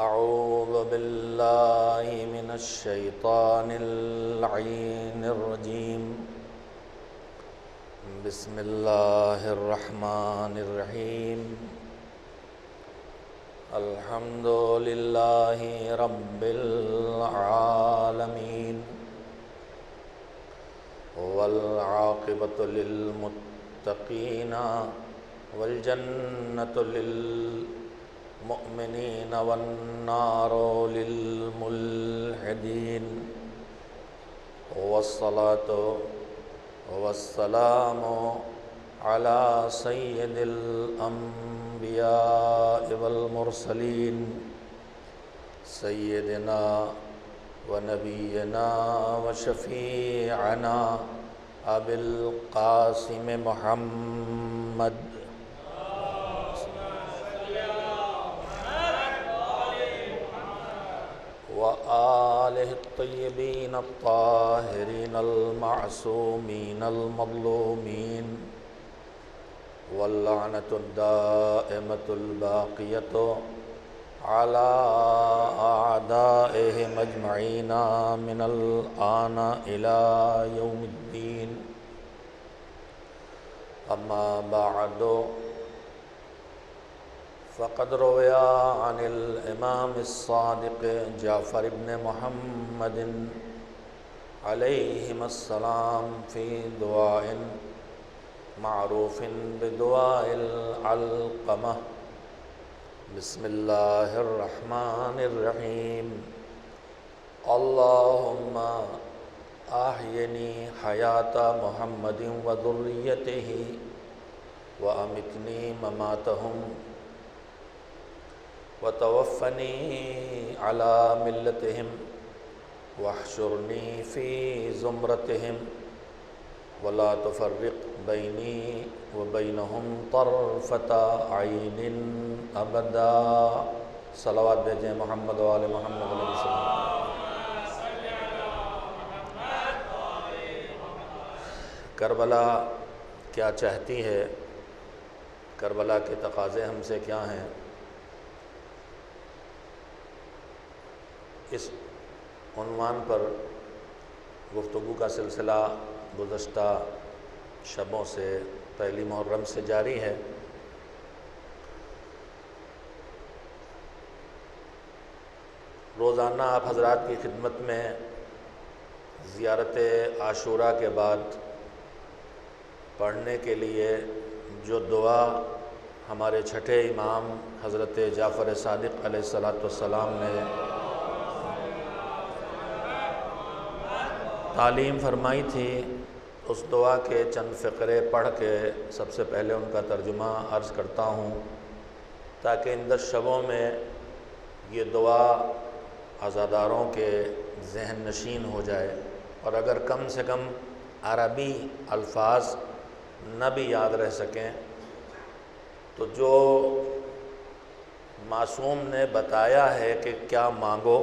أعوذ بالله من الشيطان اللعين الرجيم. بسم الله الرحمن الرحيم. الحمد لله رب العالمين، والعاقبة للمتقين، والجنة للمؤمنين، والنار للملحدين. والصلاة والسلام على سيد الأنبياء والمرسلين، سيدنا ونبينا وشفيعنا أبي القاسم محمد وآله الطيبين الطاهرين المعصومين المظلومين، واللعنة الدائمة الباقية على أعدائهم أجمعين من الآن إلى يوم الدين. أما بعد، فقد روي عن الإمام الصادق جعفر بن محمد عليهما السلام في دعاء معروف بدعاء العلقمة: بسم الله الرحمن الرحيم. اللهم أحيني حياة محمد وذريته، وأمتني مماتهم، وتوفني على ملتهم، واحشرني في زمرتهم، ولا تفرق بيني وبينهم طرفة عين أبدا. صلوات بھیجیں محمد وآل محمد علیہ وسلم. کربلا کیا چاہتی ہے؟ کربلا کے تقاضے ہم سے کیا ہیں؟ اس عنوان پر گفتگو کا سلسلہ گزشتہ شبوں سے پہلی محرم سے جاری ہے. روزانہ آپ حضرات کی خدمت میں زیارت عاشوراء کے بعد پڑھنے کے لیے جو دعا ہمارے چھٹے امام حضرت جعفر صادق علیہ السلام نے تعلیم فرمائی تھی، اس دعا کے چند فقرے پڑھ کے سب سے پہلے ان کا ترجمہ عرض کرتا ہوں، تاکہ ان 10 شبوں میں یہ دعا عزاداروں کے ذہن نشین ہو جائے، اور اگر کم سے کم عربی الفاظ نہ بھی یاد رہ سکیں تو جو معصوم نے بتایا ہے کہ کیا مانگو،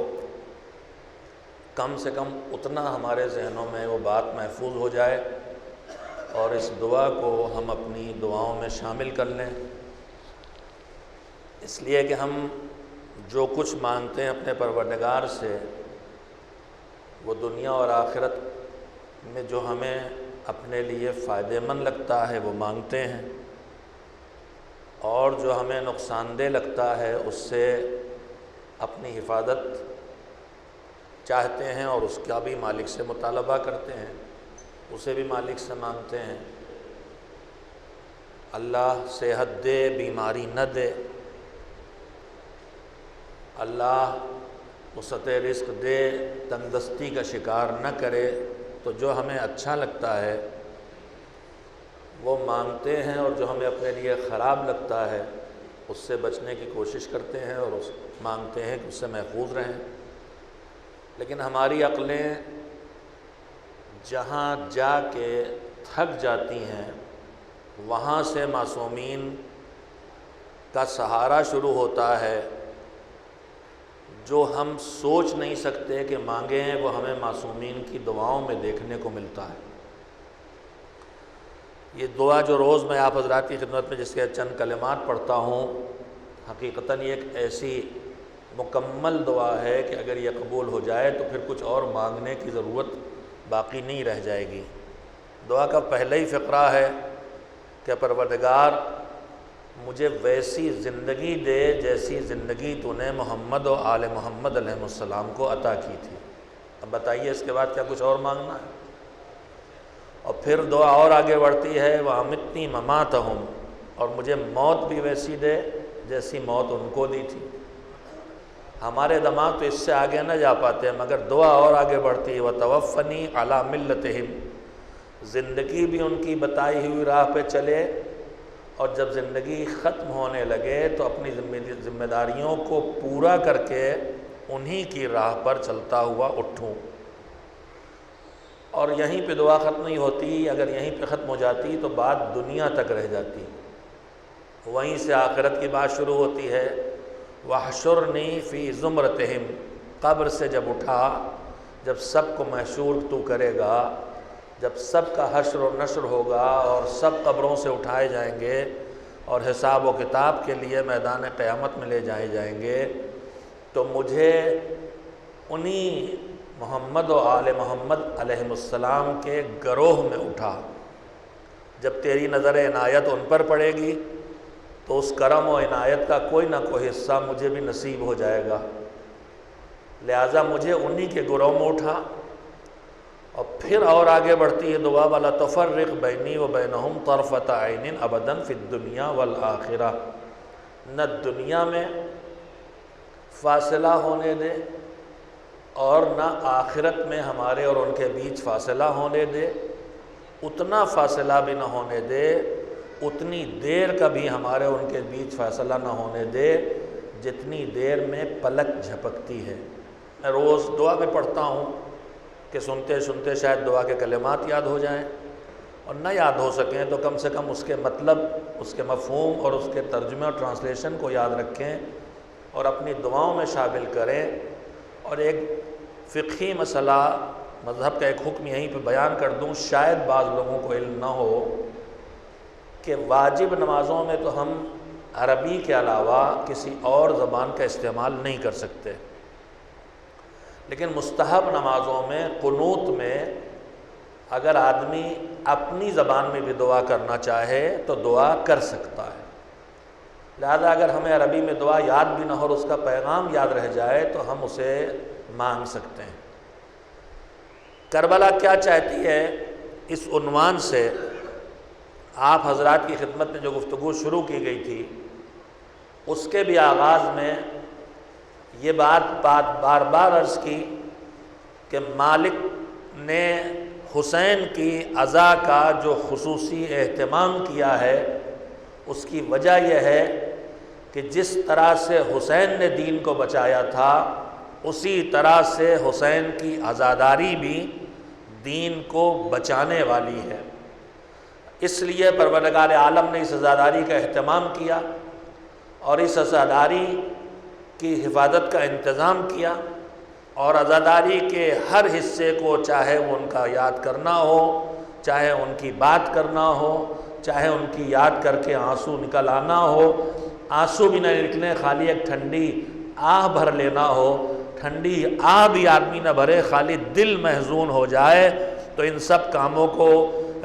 کم سے کم اتنا ہمارے ذہنوں میں وہ بات محفوظ ہو جائے، اور اس دعا کو ہم اپنی دعاؤں میں شامل کر لیں. اس لیے کہ ہم جو کچھ مانگتے ہیں اپنے پروردگار سے، وہ دنیا اور آخرت میں جو ہمیں اپنے لیے فائدہ مند لگتا ہے وہ مانگتے ہیں، اور جو ہمیں نقصان دہ لگتا ہے اس سے اپنی حفاظت چاہتے ہیں، اور اس کا بھی مالک سے مطالبہ کرتے ہیں، اسے بھی مالک سے مانگتے ہیں. اللہ صحت دے، بیماری نہ دے، اللہ وسعت رزق دے، تنگ دستی کا شکار نہ کرے. تو جو ہمیں اچھا لگتا ہے وہ مانگتے ہیں، اور جو ہمیں اپنے لیے خراب لگتا ہے اس سے بچنے کی کوشش کرتے ہیں، اور مانگتے ہیں کہ اس سے محفوظ رہیں. لیکن ہماری عقلیں جہاں جا کے تھک جاتی ہیں، وہاں سے معصومین کا سہارا شروع ہوتا ہے. جو ہم سوچ نہیں سکتے کہ مانگے ہیں وہ ہمیں معصومین کی دعاؤں میں دیکھنے کو ملتا ہے. یہ دعا جو روز میں آپ حضرات کی خدمت میں جس کے چند کلمات پڑھتا ہوں، حقیقتاً یہ ایک ایسی مکمل دعا ہے کہ اگر یہ قبول ہو جائے تو پھر کچھ اور مانگنے کی ضرورت باقی نہیں رہ جائے گی۔ دعا کا پہلا ہی فقرہ ہے کہ پروردگار مجھے ویسی زندگی دے جیسی زندگی تو نے محمد و آل محمد علیہ السلام کو عطا کی تھی۔ اب بتائیے اس کے بعد کیا کچھ اور مانگنا ہے؟ اور پھر دعا اور آگے بڑھتی ہے وَأَمِتْنِي مَمَاتَهُمْ، اور مجھے موت بھی ویسی دے جیسی موت ان کو دی تھی۔ ہمارے دماغ تو اس سے آگے نہ جا پاتے مگر دعا اور آگے بڑھتی ہے وَتَوَفَّنِي عَلَى مِلَّتِهِمْ، زندگی بھی ان کی بتائی ہوئی راہ پہ چلے، اور جب زندگی ختم ہونے لگے تو اپنی ذمہ داریوں کو پورا کر کے انہی کی راہ پر چلتا ہوا اٹھوں۔ اور یہیں پہ دعا ختم نہیں ہوتی، اگر یہیں پہ ختم ہو جاتی تو بات دنیا تک رہ جاتی، وہیں سے آخرت کی بات شروع ہوتی ہے وَحْشُرْنِي فِي زُمْرَتِهِمْ، قبر سے جب اٹھا، جب سب کو محشور تو کرے گا، جب سب کا حشر و نشر ہوگا اور سب قبروں سے اٹھائے جائیں گے اور حساب و کتاب کے لیے میدان قیامت میں لے جائے جائیں گے، تو مجھے انہی محمد و آل محمد علیہ السلام کے گروہ میں اٹھا۔ جب تیری نظر عنایت ان پر پڑے گی تو اس کرم و عنایت کا کوئی نہ کوئی حصہ مجھے بھی نصیب ہو جائے گا، لہٰذا مجھے انہی کے گروہ میں اٹھا۔ اور پھر اور آگے بڑھتی ہے دعا وَلَا تُفَرِّقْ بَيْنِي وَبَيْنَهُمْ طَرْفَةَ عَيْنٍ أَبَدًا فِي الدُّنْيَا وَالْآخِرَةِ، نہ دنیا میں فاصلہ ہونے دے اور نہ آخرت میں ہمارے اور ان کے بیچ فاصلہ ہونے دے، اتنا فاصلہ بھی نہ ہونے دے، اتنی دیر کا بھی ہمارے ان کے بیچ فاصلہ نہ ہونے دے جتنی دیر میں پلک جھپکتی ہے۔ میں روز دعا میں پڑھتا ہوں کہ سنتے سنتے شاید دعا کے کلمات یاد ہو جائیں، اور نہ یاد ہو سکیں تو کم سے کم اس کے مطلب، اس کے مفہوم اور اس کے ترجمے اور ٹرانسلیشن کو یاد رکھیں اور اپنی دعاؤں میں شامل کریں۔ اور ایک فقہی مسئلہ، مذہب کا ایک حکم یہیں پہ بیان کر دوں، شاید بعض لوگوں کو علم نہ ہو کہ واجب نمازوں میں تو ہم عربی کے علاوہ کسی اور زبان کا استعمال نہیں کر سکتے، لیکن مستحب نمازوں میں قنوت میں اگر آدمی اپنی زبان میں بھی دعا کرنا چاہے تو دعا کر سکتا ہے۔ لہذا اگر ہمیں عربی میں دعا یاد بھی نہ ہو اور اس کا پیغام یاد رہ جائے تو ہم اسے مانگ سکتے ہیں۔ کربلا کیا چاہتی ہے، اس عنوان سے آپ حضرات کی خدمت میں جو گفتگو شروع کی گئی تھی اس کے بھی آغاز میں یہ بات بار بار عرض کی کہ مالک نے حسین کی عزا کا جو خصوصی اہتمام کیا ہے اس کی وجہ یہ ہے کہ جس طرح سے حسین نے دین کو بچایا تھا اسی طرح سے حسین کی عزاداری بھی دین کو بچانے والی ہے۔ اس لیے پروردگار عالم نے اس عزاداری کا اہتمام کیا اور اس عزاداری کی حفاظت کا انتظام کیا، اور عزاداری کے ہر حصے کو، چاہے وہ ان کا یاد کرنا ہو، چاہے ان کی بات کرنا ہو، چاہے ان کی یاد کر کے آنسو نکل آنا ہو، آنسو بھی نہ نکلیں، خالی ایک ٹھنڈی آہ بھر لینا ہو، ٹھنڈی آہ بھی آدمی نہ بھرے، خالی دل محزون ہو جائے، تو ان سب کاموں کو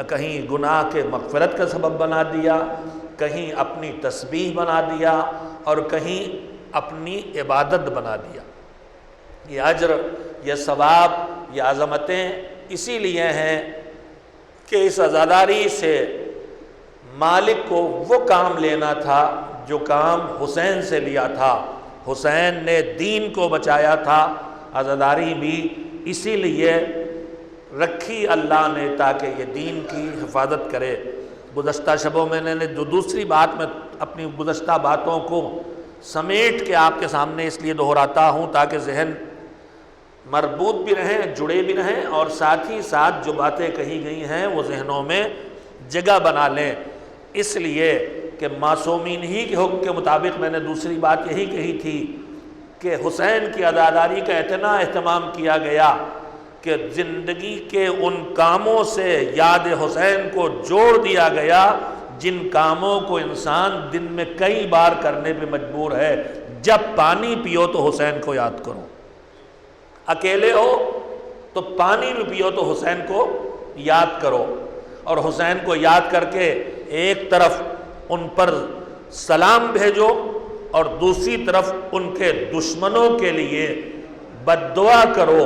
کہیں گناہ کے مغفرت کا سبب بنا دیا، کہیں اپنی تسبیح بنا دیا، اور کہیں اپنی عبادت بنا دیا۔ یہ اجر، یہ ثواب، یہ عظمتیں اسی لیے ہیں کہ اس عزاداری سے مالک کو وہ کام لینا تھا جو کام حسین سے لیا تھا۔ حسین نے دین کو بچایا تھا، عزاداری بھی اسی لیے رکھی اللہ نے تاکہ یہ دین کی حفاظت کرے۔ گزشتہ شبوں میں نے جو دوسری بات میں اپنی گزشتہ باتوں کو سمیٹ کے آپ کے سامنے اس لیے دہراتا ہوں تاکہ ذہن مربوط بھی رہیں، جڑے بھی رہیں، اور ساتھ ہی ساتھ جو باتیں کہی گئی ہیں وہ ذہنوں میں جگہ بنا لیں۔ اس لیے کہ معصومین ہی کے حکم کے مطابق میں نے دوسری بات یہی کہی تھی کہ حسین کی عزاداری کا اتنا اہتمام کیا گیا کہ زندگی کے ان کاموں سے یاد حسین کو جوڑ دیا گیا جن کاموں کو انسان دن میں کئی بار کرنے پہ مجبور ہے، جب پانی پیو تو حسین کو یاد کرو، اکیلے ہو تو پانی بھی پیو تو حسین کو یاد کرو، اور حسین کو یاد کر کے ایک طرف ان پر سلام بھیجو اور دوسری طرف ان کے دشمنوں کے لیے بد دعا کرو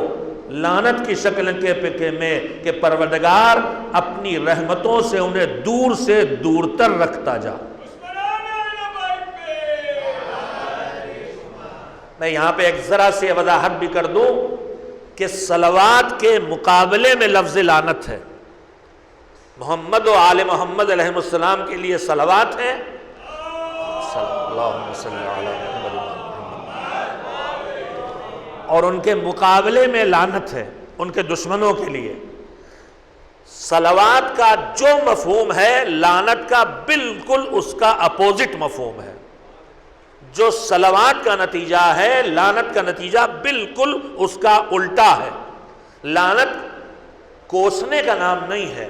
لعنت کی شکل کے میں کہ پروردگار اپنی رحمتوں سے انہیں دور سے دور تر رکھتا جا۔ میں یہاں پہ ایک ذرا سی وضاحت بھی کر دوں کہ صلوات کے مقابلے میں لفظ لعنت ہے۔ محمد و آل محمد علیہ السلام کے لیے صلوات ہے، اللہم صلی علی محمد، اور ان کے مقابلے میں لعنت ہے ان کے دشمنوں کے لیے۔ صلوات کا جو مفہوم ہے لعنت کا بالکل اس کا اپوزٹ مفہوم ہے۔ جو صلوات کا نتیجہ ہے لعنت کا نتیجہ بالکل اس کا الٹا ہے۔ لعنت کوسنے کا نام نہیں ہے،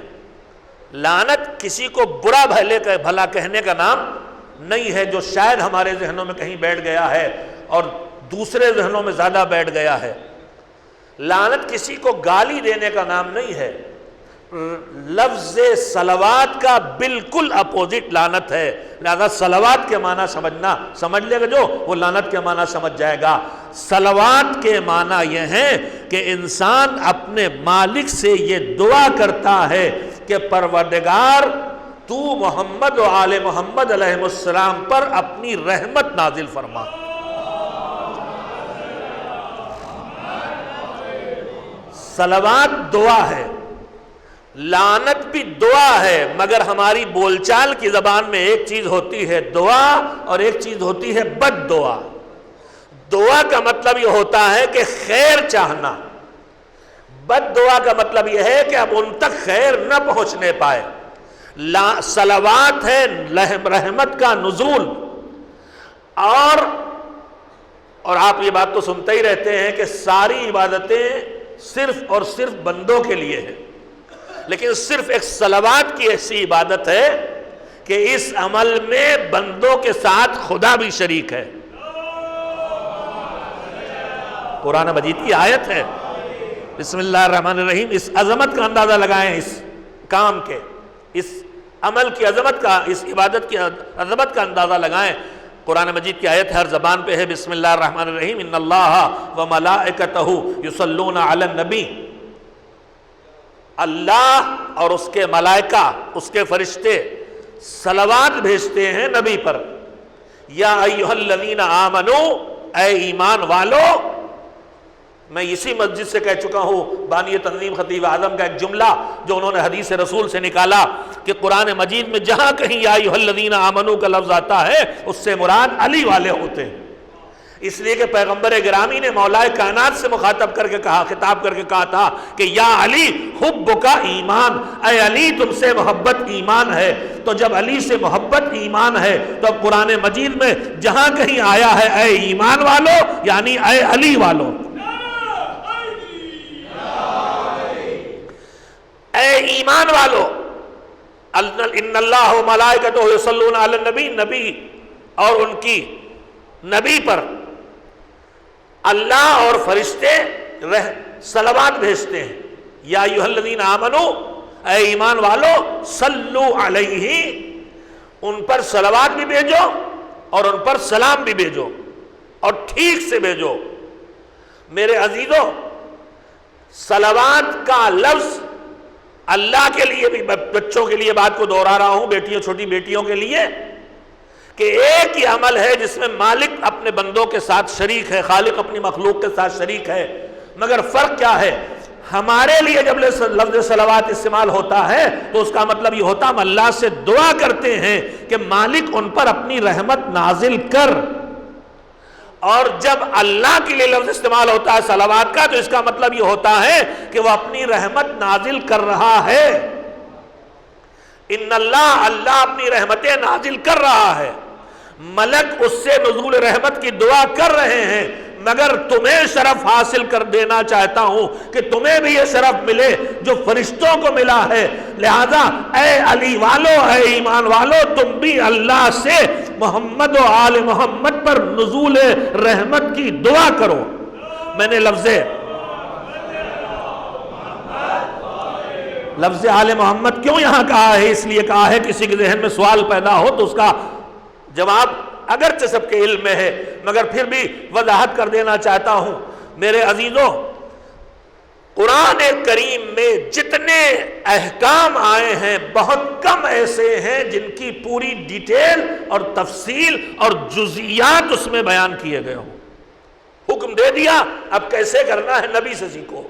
لعنت کسی کو برا بھلا کہنے کا نام نہیں ہے، جو شاید ہمارے ذہنوں میں کہیں بیٹھ گیا ہے اور دوسرے ذہنوں میں زیادہ بیٹھ گیا ہے۔ لعنت کسی کو گالی دینے کا نام نہیں ہے، لفظ صلوات کا بالکل اپوزٹ لعنت ہے۔ لہذا صلوات کے معنی سمجھ لے گا جو وہ لعنت کے معنی سمجھ جائے گا۔ صلوات کے معنی یہ ہے کہ انسان اپنے مالک سے یہ دعا کرتا ہے کہ پروردگار تو محمد و آل محمد علیہ السلام پر اپنی رحمت نازل فرما۔ صلوات دعا ہے، لعنت بھی دعا ہے، مگر ہماری بول چال کی زبان میں ایک چیز ہوتی ہے دعا اور ایک چیز ہوتی ہے بد دعا۔ دعا کا مطلب یہ ہوتا ہے کہ خیر چاہنا، بد دعا کا مطلب یہ ہے کہ اب ان تک خیر نہ پہنچنے پائے۔ صلوات ہے رحمت کا نزول، اور آپ یہ بات تو سنتے ہی رہتے ہیں کہ ساری عبادتیں صرف اور صرف بندوں کے لیے ہیں، لیکن صرف ایک صلوات کی ایسی عبادت ہے کہ اس عمل میں بندوں کے ساتھ خدا بھی شریک ہے۔ قرآن مجید کی آیت ہے، بسم اللہ الرحمن الرحیم۔ اس عظمت کا اندازہ لگائیں، اس کام کے، اس عمل کی عظمت کا، اس عبادت کی عظمت کا اندازہ لگائیں۔ قرآن مجید کی آیت ہر زبان پہ ہے، بسم اللہ الرحمن الرحیم۔ ان اللہ و ملائکتہ یصلون علی النبی، اللہ اور اس کے ملائکہ، اس کے فرشتے صلوات بھیجتے ہیں نبی پر۔ یا ایھا الذین آمنوا، اے ایمان والو۔ میں اسی مسجد سے کہہ چکا ہوں، بانی تنظیم خطیب اعظم کا ایک جملہ جو انہوں نے حدیث رسول سے نکالا کہ قرآن مجید میں جہاں کہیں یا ایھا الذین آمنوا کا لفظ آتا ہے اس سے مراد علی والے ہوتے ہیں، اس لیے کہ پیغمبر گرامی نے مولا کائنات سے مخاطب کر کے کہا، خطاب کر کے کہا تھا کہ یا علی حبک ایمان، اے علی تم سے محبت ایمان ہے۔ تو جب علی سے محبت ایمان ہے تو اب قرآن مجید میں جہاں کہیں آیا ہے اے ایمان والو یعنی اے علی والو، اے ایمان والو۔ ان اللہ و ملائکتہ یصلون علی النبی، نبی اور ان کی نبی پر اللہ اور فرشتے صلوات بھیجتے ہیں۔ یا ایھا الذین آمنوا، اے ایمان والو، صلو علیہ، ان پر صلوات بھی بھیجو اور ان پر سلام بھی بھیجو اور ٹھیک سے بھیجو۔ میرے عزیزوں، صلوات کا لفظ اللہ کے لیے بھی، بچوں کے لیے بات کو دہرا رہا ہوں، بیٹیوں، چھوٹی بیٹیوں کے لیے، کہ ایک ہی عمل ہے جس میں مالک اپنے بندوں کے ساتھ شریک ہے، خالق اپنی مخلوق کے ساتھ شریک ہے، مگر فرق کیا ہے؟ ہمارے لیے جب لفظ صلوات استعمال ہوتا ہے تو اس کا مطلب یہ ہوتا ہے ہم اللہ سے دعا کرتے ہیں کہ مالک ان پر اپنی رحمت نازل کر، اور جب اللہ کے لیے لفظ استعمال ہوتا ہے صلوات کا تو اس کا مطلب یہ ہوتا ہے کہ وہ اپنی رحمت نازل کر رہا ہے۔ ان اللہ اپنی رحمتیں نازل کر رہا ہے، ملک اس سے نزول رحمت کی دعا کر رہے ہیں، مگر تمہیں شرف حاصل کر دینا چاہتا ہوں کہ تمہیں بھی یہ شرف ملے جو فرشتوں کو ملا ہے. لہذا اے علی والو، اے ایمان والو، تم بھی اللہ سے محمد و آل محمد پر نزول رحمت کی دعا کرو. میں نے لفظ آل محمد کیوں یہاں کہا ہے؟ اس لیے کہا ہے کسی کے ذہن میں سوال پیدا ہو تو اس کا جواب اگرچہ سب کے علم میں ہے مگر پھر بھی وضاحت کر دینا چاہتا ہوں. میرے عزیزوں، قرآن کریم میں جتنے احکام آئے ہیں بہت کم ایسے ہیں جن کی پوری ڈیٹیل اور تفصیل اور جزئیات اس میں بیان کیے گئے ہوں. حکم دے دیا، اب کیسے کرنا ہے نبی سے سیکھو،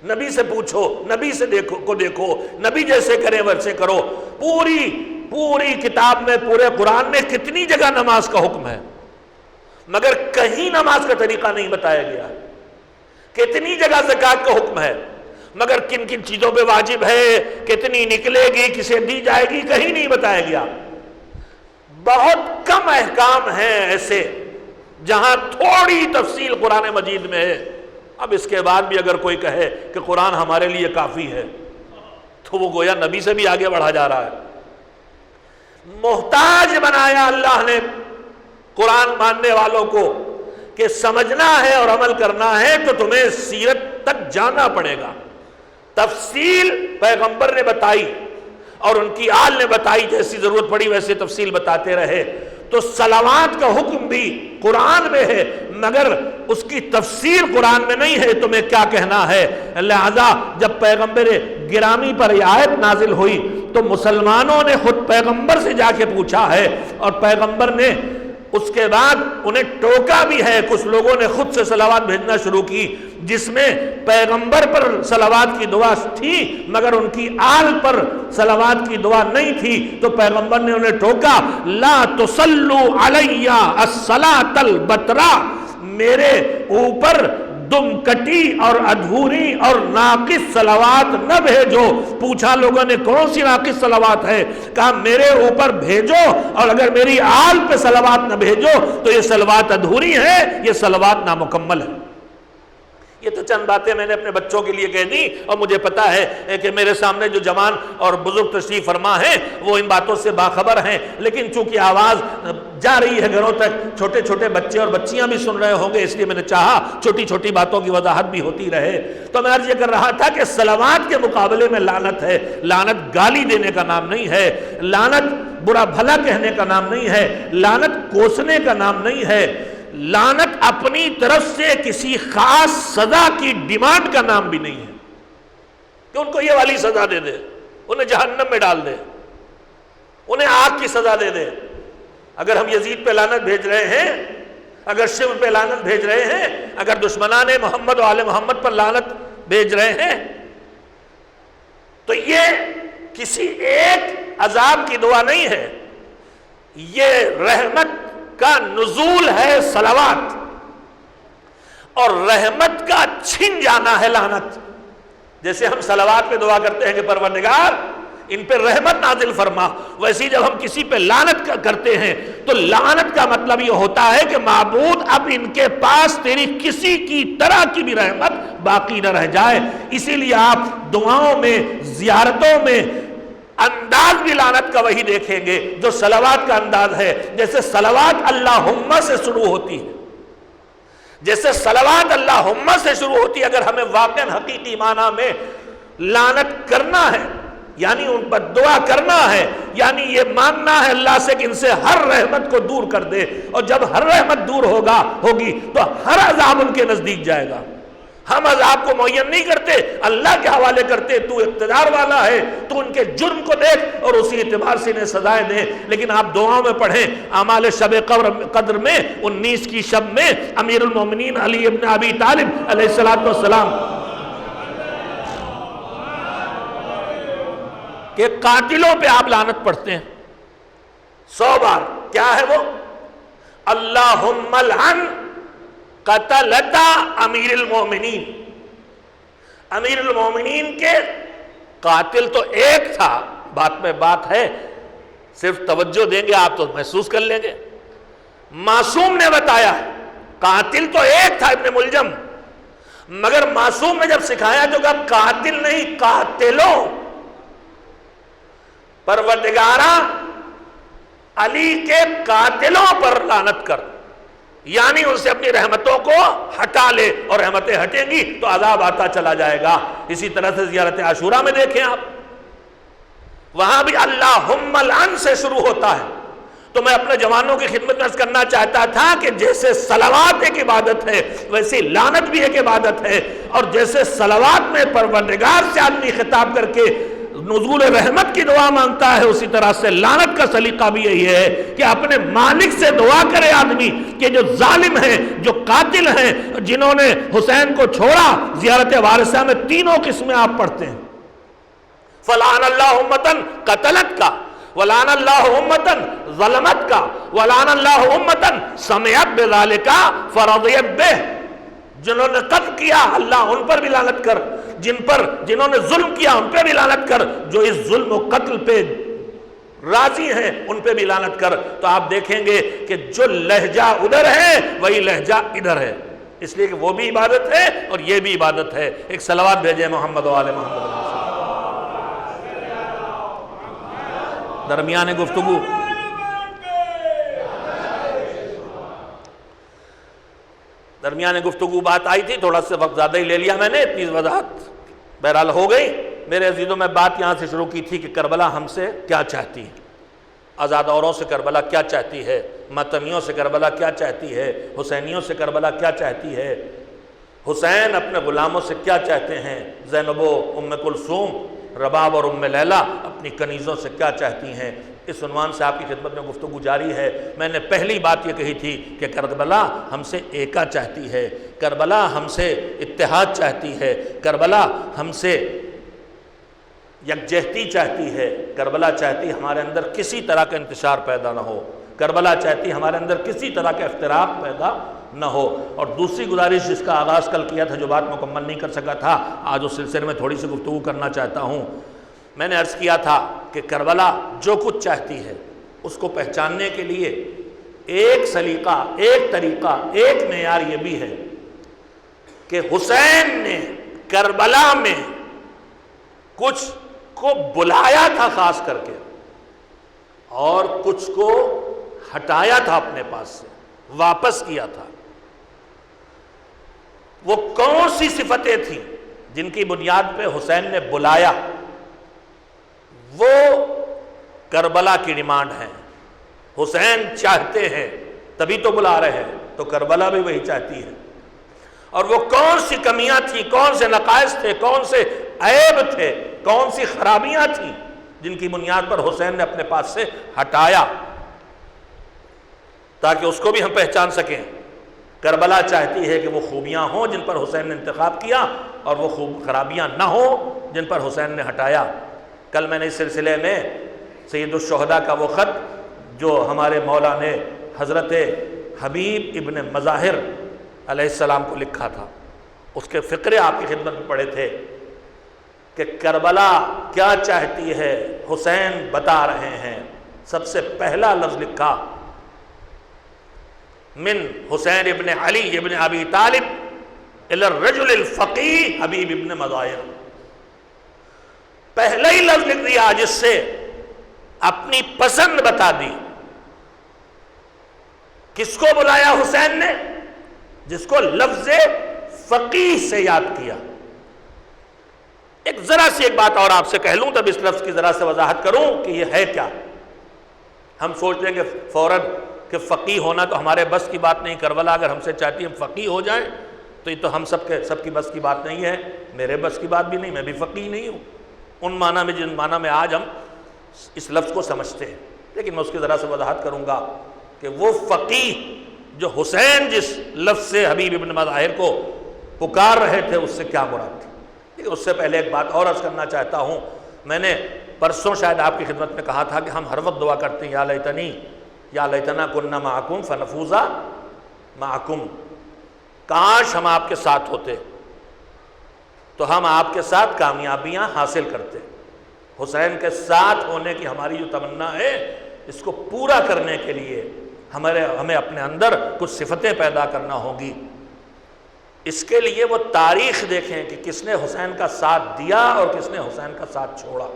نبی سے پوچھو، نبی سے دیکھو، نبی جیسے کریں ویسے کرو. پوری کتاب میں، پورے قرآن میں کتنی جگہ نماز کا حکم ہے مگر کہیں نماز کا طریقہ نہیں بتایا گیا. کتنی جگہ زکوٰۃ کا حکم ہے مگر کن کن چیزوں پہ واجب ہے، کتنی نکلے گی، کسے دی جائے گی، کہیں نہیں بتایا گیا. بہت کم احکام ہیں ایسے جہاں تھوڑی تفصیل قرآن مجید میں ہے. اب اس کے بعد بھی اگر کوئی کہے کہ قرآن ہمارے لیے کافی ہے تو وہ گویا نبی سے بھی آگے بڑھا جا رہا ہے. محتاج بنایا اللہ نے قرآن ماننے والوں کو کہ سمجھنا ہے اور عمل کرنا ہے تو تمہیں سیرت تک جانا پڑے گا. تفصیل پیغمبر نے بتائی اور ان کی آل نے بتائی، جیسی ضرورت پڑی ویسے تفصیل بتاتے رہے. تو صلوات کا حکم بھی قرآن میں ہے مگر اس کی تفسیر قرآن میں نہیں ہے تمہیں کیا کہنا ہے. لہذا جب پیغمبر گرامی پر یہ آیت نازل ہوئی تو مسلمانوں نے خود پیغمبر سے جا کے پوچھا ہے اور پیغمبر نے اس کے بعد انہیں ٹوکا بھی ہے. کچھ لوگوں نے خود سے صلوات بھیجنا شروع کی جس میں پیغمبر پر صلوات کی دعا تھی مگر ان کی آل پر صلوات کی دعا نہیں تھی. تو پیغمبر نے انہیں ٹوکا، لا تصلوا علی الصلاۃ البترا، میرے اوپر دم کٹی اور ادھوری اور ناقص صلوات نہ بھیجو. پوچھا لوگوں نے کون سی ناقص صلوات ہے؟ کہا میرے اوپر بھیجو اور اگر میری آل پہ صلوات نہ بھیجو تو یہ صلوات ادھوری ہے، یہ صلوات نامکمل ہے. یہ تو چند باتیں میں نے اپنے بچوں کے لیے کہہ دی اور مجھے پتا ہے کہ میرے سامنے جو جوان اور بزرگ تشریف فرما ہیں وہ ان باتوں سے باخبر ہیں، لیکن چونکہ آواز جا رہی ہے گھروں تک، چھوٹے چھوٹے بچے اور بچیاں بھی سن رہے ہوں گے، اس لیے میں نے چاہا چھوٹی چھوٹی باتوں کی وضاحت بھی ہوتی رہے. تو میں عرض یہ کر رہا تھا کہ صلوات کے مقابلے میں لعنت ہے. لعنت گالی دینے کا نام نہیں ہے، لعنت برا بھلا کہنے کا نام نہیں ہے، لعنت کوسنے کا نام نہیں ہے، لعنت اپنی طرف سے کسی خاص سزا کی ڈیمانڈ کا نام بھی نہیں ہے کہ ان کو یہ والی سزا دے دے، انہیں جہنم میں ڈال دے، انہیں آگ کی سزا دے دے. اگر ہم یزید پہ لعنت بھیج رہے ہیں، اگر شیو پہ لعنت بھیج رہے ہیں، اگر دشمنان محمد و آل محمد پر لعنت بھیج رہے ہیں تو یہ کسی ایک عذاب کی دعا نہیں ہے، یہ رحمت کا نزول ہے صلوات، اور رحمت کا چھن جانا ہے لعنت. جیسے ہم صلوات پہ دعا کرتے ہیں کہ پروردگار ان پہ رحمت نازل فرما، ویسے جب ہم کسی پہ لعنت کرتے ہیں تو لعنت کا مطلب یہ ہوتا ہے کہ معبود اب ان کے پاس تیری کسی کی طرح کی بھی رحمت باقی نہ رہ جائے. اسی لیے آپ دعاؤں میں، زیارتوں میں انداز بھی لعنت کا وہی دیکھیں گے جو صلوات کا انداز ہے. جیسے صلوات اللہم سے شروع ہوتی ہے، جیسے صلوات اللہم سے شروع ہوتی ہے، اگر ہمیں واقعاً حقیقی معنی میں لعنت کرنا ہے یعنی ان پر دعا کرنا ہے، یعنی یہ ماننا ہے اللہ سے کہ ان سے ہر رحمت کو دور کر دے، اور جب ہر رحمت دور ہوگی تو ہر عذاب ان کے نزدیک جائے گا. ہم عذاب کو معین نہیں کرتے، اللہ کے حوالے کرتے. تو اقتدار والا ہے، تو ان کے جرم کو دیکھ اور اسی اعتبار سے انہیں سزائیں دے. لیکن آپ دعاؤں میں پڑھیں اعمال شب قدر میں 19 کی شب میں امیر المومنین علی ابن ابی طالب علیہ السلام کہ قاتلوں پہ آپ لعنت پڑھتے ہیں 100 بار. کیا ہے وہ؟ اللہم لعن قتلتا امیر المومنین. امیر المومنین کے قاتل تو ایک تھا، بات میں بات ہے، صرف توجہ دیں گے آپ تو محسوس کر لیں گے. معصوم نے بتایا قاتل تو ایک تھا ابن ملجم، مگر معصوم نے جب سکھایا تو کہا قاتل نہیں قاتلوں، پروردگارا علی کے قاتلوں پر لعنت کر، یعنی ان سے اپنی رحمتوں کو ہٹا لے، اور رحمتیں ہٹیں گی تو عذاب آتا چلا جائے گا۔ اسی طرح سے زیارت عاشوراء میں دیکھیں آپ، وہاں بھی اللہم العن سے شروع ہوتا ہے۔ تو میں اپنے جوانوں کی خدمت میں عرض کرنا چاہتا تھا کہ جیسے صلوات ایک عبادت ہے ویسے لعنت بھی ایک عبادت ہے، اور جیسے صلوات میں پروردگار سے آدمی خطاب کر کے نزول رحمت کی دعا مانگتا ہے، اسی طرح سے لعنت کا سلیقہ بھی یہی ہے کہ اپنے مالک سے دعا کرے آدمی کہ جو ظالم ہیں، جو قاتل ہیں، جنہوں نے حسین کو چھوڑا، زیارت وارثہ میں تینوں قسمیں آپ پڑھتے ہیں، فلعن اللہ امتن قتلت کا، ولعن اللہ امتن ظلمت کا، ولعن اللہ امتن سمعت بذالک فرضیت بہ، جنہوں نے قتل کیا اللہ ان پر بھی لعنت کر، جنہوں نے ظلم کیا ان پہ بھی لعنت کر، جو اس ظلم و قتل پہ راضی ہیں ان پہ بھی لعنت کر۔ تو آپ دیکھیں گے کہ جو لہجہ ادھر ہے وہی لہجہ ادھر ہے، اس لیے کہ وہ بھی عبادت ہے اور یہ بھی عبادت ہے۔ ایک صلوات بھیجیں محمد و آل محمد۔ درمیان گفتگو بات آئی تھی، تھوڑا سا وقت زیادہ ہی لے لیا میں نے، اتنی وضاحت بہرحال ہو گئی۔ میرے عزیزوں میں بات یہاں سے شروع کی تھی کہ کربلا ہم سے کیا چاہتی ہے، آزاد اوروں سے کربلا کیا چاہتی ہے، ماتمیوں سے کربلا کیا چاہتی ہے، حسینیوں سے کربلا کیا چاہتی ہے، حسین اپنے غلاموں سے کیا چاہتے ہیں، زینب و ام کلثوم، رباب اور ام لیلہ اپنی کنیزوں سے کیا چاہتی ہیں۔ اس عنوان سے آپ کی خدمت میں گفتگو جاری ہے۔ میں نے پہلی بات یہ کہی تھی کہ کربلا ہم سے ایکا چاہتی ہے، کربلا ہم سے اتحاد چاہتی ہے، کربلا ہم سے یکجہتی چاہتی ہے، کربلا چاہتی ہمارے اندر کسی طرح کا انتشار پیدا نہ ہو، کربلا چاہتی ہمارے اندر کسی طرح کا افتراق پیدا نہ ہو۔ اور دوسری گزارش جس کا آغاز کل کیا تھا، جو بات مکمل نہیں کر سکا تھا، آج اس سلسلے میں تھوڑی سی گفتگو کرنا چاہتا ہوں۔ میں نے عرض کیا تھا کہ کربلا جو کچھ چاہتی ہے اس کو پہچاننے کے لیے ایک سلیقہ، ایک طریقہ، ایک معیار یہ بھی ہے کہ حسین نے کربلا میں کچھ کو بلایا تھا خاص کر کے، اور کچھ کو ہٹایا تھا اپنے پاس سے، واپس کیا تھا۔ وہ کون سی صفتیں تھیں جن کی بنیاد پہ حسین نے بلایا؟ وہ کربلا کی ڈیمانڈ ہے، حسین چاہتے ہیں تبھی تو بلا رہے ہیں، تو کربلا بھی وہی چاہتی ہے۔ اور وہ کون سی کمیاں تھیں، کون سے نقائص تھے، کون سے عیب تھے، کون سی خرابیاں تھیں جن کی بنیاد پر حسین نے اپنے پاس سے ہٹایا، تاکہ اس کو بھی ہم پہچان سکیں۔ کربلا چاہتی ہے کہ وہ خوبیاں ہوں جن پر حسین نے انتخاب کیا، اور وہ خرابیاں نہ ہوں جن پر حسین نے ہٹایا۔ کل میں نے اس سلسلے میں سید الشہداء کا وہ خط جو ہمارے مولا نے حضرت حبیب ابن مظاہر علیہ السلام کو لکھا تھا، اس کے فقرے آپ کی خدمت میں پڑھے تھے کہ کربلا کیا چاہتی ہے، حسین بتا رہے ہیں۔ سب سے پہلا لفظ لکھا، من حسین ابن علی ابن ابی طالب الی الرجل الفقیہ حبیب ابن مظاہر۔ پہلا ہی لفظ لکھ دیا جس سے اپنی پسند بتا دی۔ کس کو بلایا حسین نے؟ جس کو لفظ فقیہ سے یاد کیا۔ ایک ذرا سی ایک بات اور آپ سے کہہ لوں تب اس لفظ کی ذرا سے وضاحت کروں کہ یہ ہے کیا۔ ہم سوچ لیں گے فوراً کہ فقیہ ہونا تو ہمارے بس کی بات نہیں، کربلا اگر ہم سے چاہتی ہے ہم فقیہ ہو جائیں تو یہ تو ہم سب کی بس کی بات نہیں ہے، میرے بس کی بات بھی نہیں، میں بھی فقیہ نہیں ہوں ان معنی میں جن معنی میں آج ہم اس لفظ کو سمجھتے ہیں۔ لیکن میں اس کی ذرا سے وضاحت کروں گا کہ وہ فقیہ جو حسین جس لفظ سے حبیب ابن مظاہر کو پکار رہے تھے اس سے کیا مراد تھی۔ لیکن اس سے پہلے ایک بات اور عرض کرنا چاہتا ہوں۔ میں نے پرسوں شاید آپ کی خدمت میں کہا تھا کہ ہم ہر وقت دعا کرتے ہیں یا لیتنا کننا معکم فنفوز معکم، کاش ہم آپ کے ساتھ ہوتے تو ہم آپ کے ساتھ کامیابیاں حاصل کرتے۔ حسین کے ساتھ ہونے کی ہماری جو تمنا ہے اس کو پورا کرنے کے لیے ہمیں اپنے اندر کچھ صفتیں پیدا کرنا ہوگی۔ اس کے لیے وہ تاریخ دیکھیں کہ کس نے حسین کا ساتھ دیا اور کس نے حسین کا ساتھ چھوڑا۔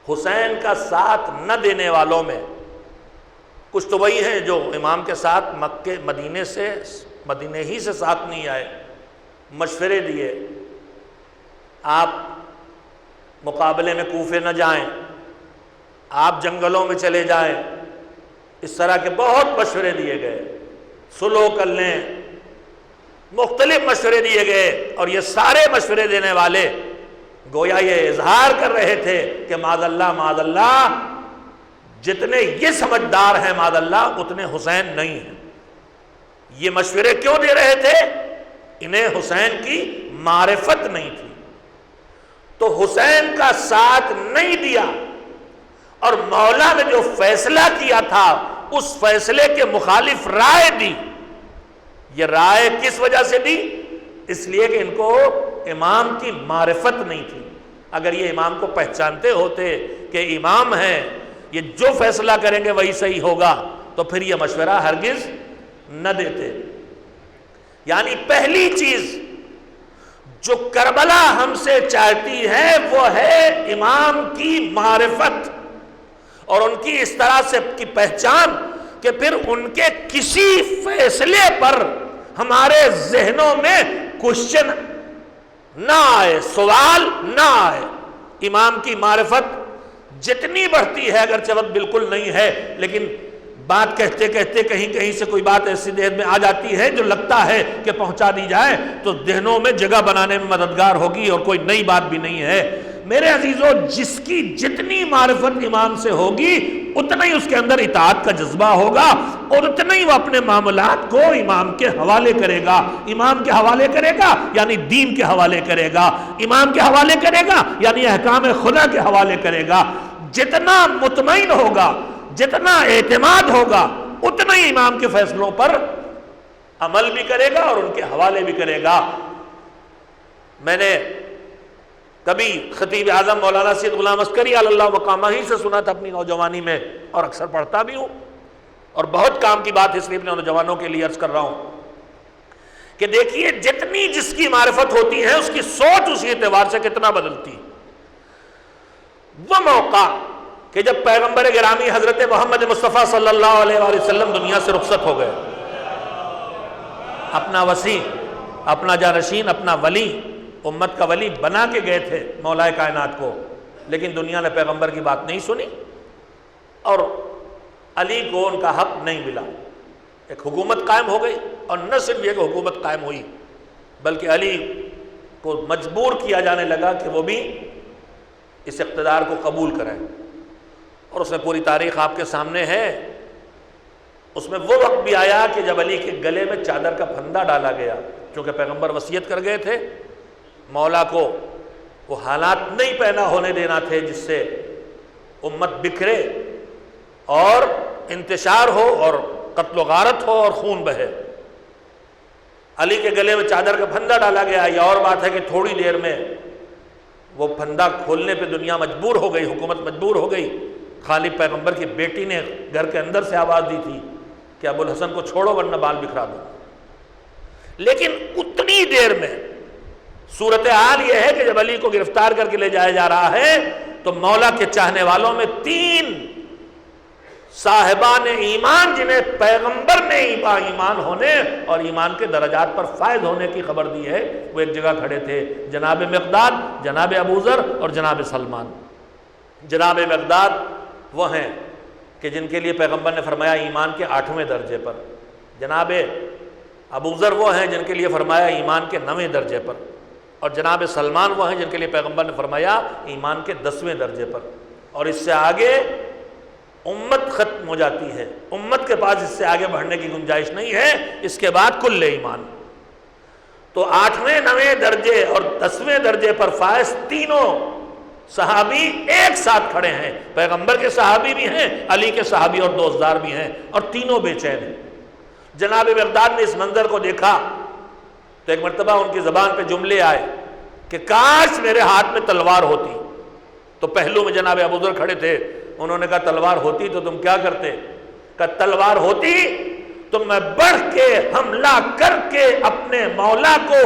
حسین کا ساتھ نہ دینے والوں میں کچھ تو وہی ہیں جو امام کے ساتھ مدینے ہی سے ساتھ نہیں آئے، مشورے دیے، آپ مقابلے میں کوفے نہ جائیں، آپ جنگلوں میں چلے جائیں، اس طرح کے بہت مشورے دیے گئے، صلح کر لیں، مختلف مشورے دیے گئے، اور یہ سارے مشورے دینے والے گویا یہ اظہار کر رہے تھے کہ معاذ اللہ جتنے یہ سمجھدار ہیں معاذ اللہ اتنے حسین نہیں ہیں۔ یہ مشورے کیوں دے رہے تھے؟ انہیں حسین کی معرفت نہیں تھی، تو حسین کا ساتھ نہیں دیا، اور مولا نے جو فیصلہ کیا تھا اس فیصلے کے مخالف رائے دی۔ یہ رائے کس وجہ سے دی؟ اس لیے کہ ان کو امام کی معرفت نہیں تھی۔ اگر یہ امام کو پہچانتے ہوتے کہ امام ہیں، یہ جو فیصلہ کریں گے وہی صحیح ہوگا، تو پھر یہ مشورہ ہرگز نہ دیتے۔ یعنی پہلی چیز جو کربلا ہم سے چاہتی ہے وہ ہے امام کی معرفت، اور ان کی اس طرح سے کی پہچان کہ پھر ان کے کسی فیصلے پر ہمارے ذہنوں میں کوشچن نہ آئے، سوال نہ آئے۔ امام کی معرفت جتنی بڑھتی ہے، اگرچہ وقت بالکل نہیں ہے، لیکن بات کہتے کہتے کہیں سے کوئی بات ایسی ذہن میں آ جاتی ہے جو لگتا ہے کہ پہنچا دی جائے تو ذہنوں میں جگہ بنانے میں مددگار ہوگی، اور کوئی نئی بات بھی نہیں ہے۔ میرے عزیزو، جس کی جتنی معرفت امام سے ہوگی اتنا ہی اس کے اندر اطاعت کا جذبہ ہوگا، اور اتنا ہی وہ اپنے معاملات کو امام کے حوالے کرے گا۔ امام کے حوالے کرے گا یعنی دین کے حوالے کرے گا، امام کے حوالے کرے گا یعنی احکام خدا کے حوالے کرے گا۔ جتنا مطمئن ہوگا، جتنا اعتماد ہوگا، اتنا ہی امام کے فیصلوں پر عمل بھی کرے گا اور ان کے حوالے بھی کرے گا۔ میں نے کبھی خطیب اعظم مولانا سید غلام عسکری علی اللہ مقامہ ہی سے سنا تھا اپنی نوجوانی میں، اور اکثر پڑھتا بھی ہوں، اور بہت کام کی بات اس لیے اپنے نوجوانوں کے لیے عرض کر رہا ہوں کہ دیکھیے جتنی جس کی معرفت ہوتی ہے اس کی سوچ اسی اعتبار سے کتنا بدلتی۔ وہ موقع کہ جب پیغمبر گرامی حضرت محمد مصطفیٰ صلی اللہ علیہ وآلہ وسلم دنیا سے رخصت ہو گئے، اپنا وسیع، اپنا جانشین، اپنا ولی، امت کا ولی بنا کے گئے تھے مولا کائنات کو، لیکن دنیا نے پیغمبر کی بات نہیں سنی، اور علی کو ان کا حق نہیں ملا۔ ایک حکومت قائم ہو گئی، اور نہ صرف یہ کہ حکومت قائم ہوئی بلکہ علی کو مجبور کیا جانے لگا کہ وہ بھی اس اقتدار کو قبول کریں، اور اس میں پوری تاریخ آپ کے سامنے ہے۔ اس میں وہ وقت بھی آیا کہ جب علی کے گلے میں چادر کا پھندا ڈالا گیا، کیونکہ پیغمبر وصیت کر گئے تھے، مولا کو وہ حالات نہیں پیدا ہونے دینا تھے جس سے امت بکھرے اور انتشار ہو اور قتل و غارت ہو اور خون بہے۔ علی کے گلے میں چادر کا پھندا ڈالا گیا۔ یہ اور بات ہے کہ تھوڑی دیر میں وہ پھندا کھولنے پہ دنیا مجبور ہو گئی، حکومت مجبور ہو گئی۔ خالی پیغمبر کی بیٹی نے گھر کے اندر سے آواز دی تھی کہ ابو الحسن کو چھوڑو ورنہ بال بکھرا دو۔ لیکن اتنی دیر میں صورتحال یہ ہے کہ جب علی کو گرفتار کر کے لے جایا جا رہا ہے تو مولا کے چاہنے والوں میں 3 صاحبان ایمان، جنہیں پیغمبر نے ایمان ہونے اور ایمان کے درجات پر فائز ہونے کی خبر دی ہے، وہ ایک جگہ کھڑے تھے، جناب مقداد، جناب ابو ذر اور جناب سلمان۔ جناب مقداد وہ ہیں کہ جن کے لیے پیغمبر نے فرمایا ایمان کے 8ویں درجے پر، جناب ابو ذر وہ ہیں جن کے لیے فرمایا ایمان کے 9ویں درجے پر، اور جناب سلمان وہ ہیں جن کے لیے پیغمبر نے فرمایا ایمان کے 10ویں درجے پر۔ اور اس سے آگے امت ختم ہو جاتی ہے، امت کے پاس اس سے آگے بڑھنے کی گنجائش نہیں ہے، اس کے بعد کل ایمان۔ تو 8ویں 9ویں درجے اور 10ویں درجے پر فائز تینوں صحابی ایک ساتھ کھڑے ہیں، پیغمبر کے صحابی بھی ہیں، علی کے صحابی اور دوستدار بھی ہیں، اور تینوں بے چین ہیں۔ جناب مقداد نے اس منظر کو دیکھا تو ایک مرتبہ ان کی زبان پہ جملے آئے کہ کاش میرے ہاتھ میں تلوار ہوتی۔ تو پہلو میں جناب ابو ذر کھڑے تھے، انہوں نے کہا تلوار ہوتی تو تم کیا کرتے؟ کہ تلوار ہوتی تو میں بڑھ کے حملہ کر کے اپنے مولا کو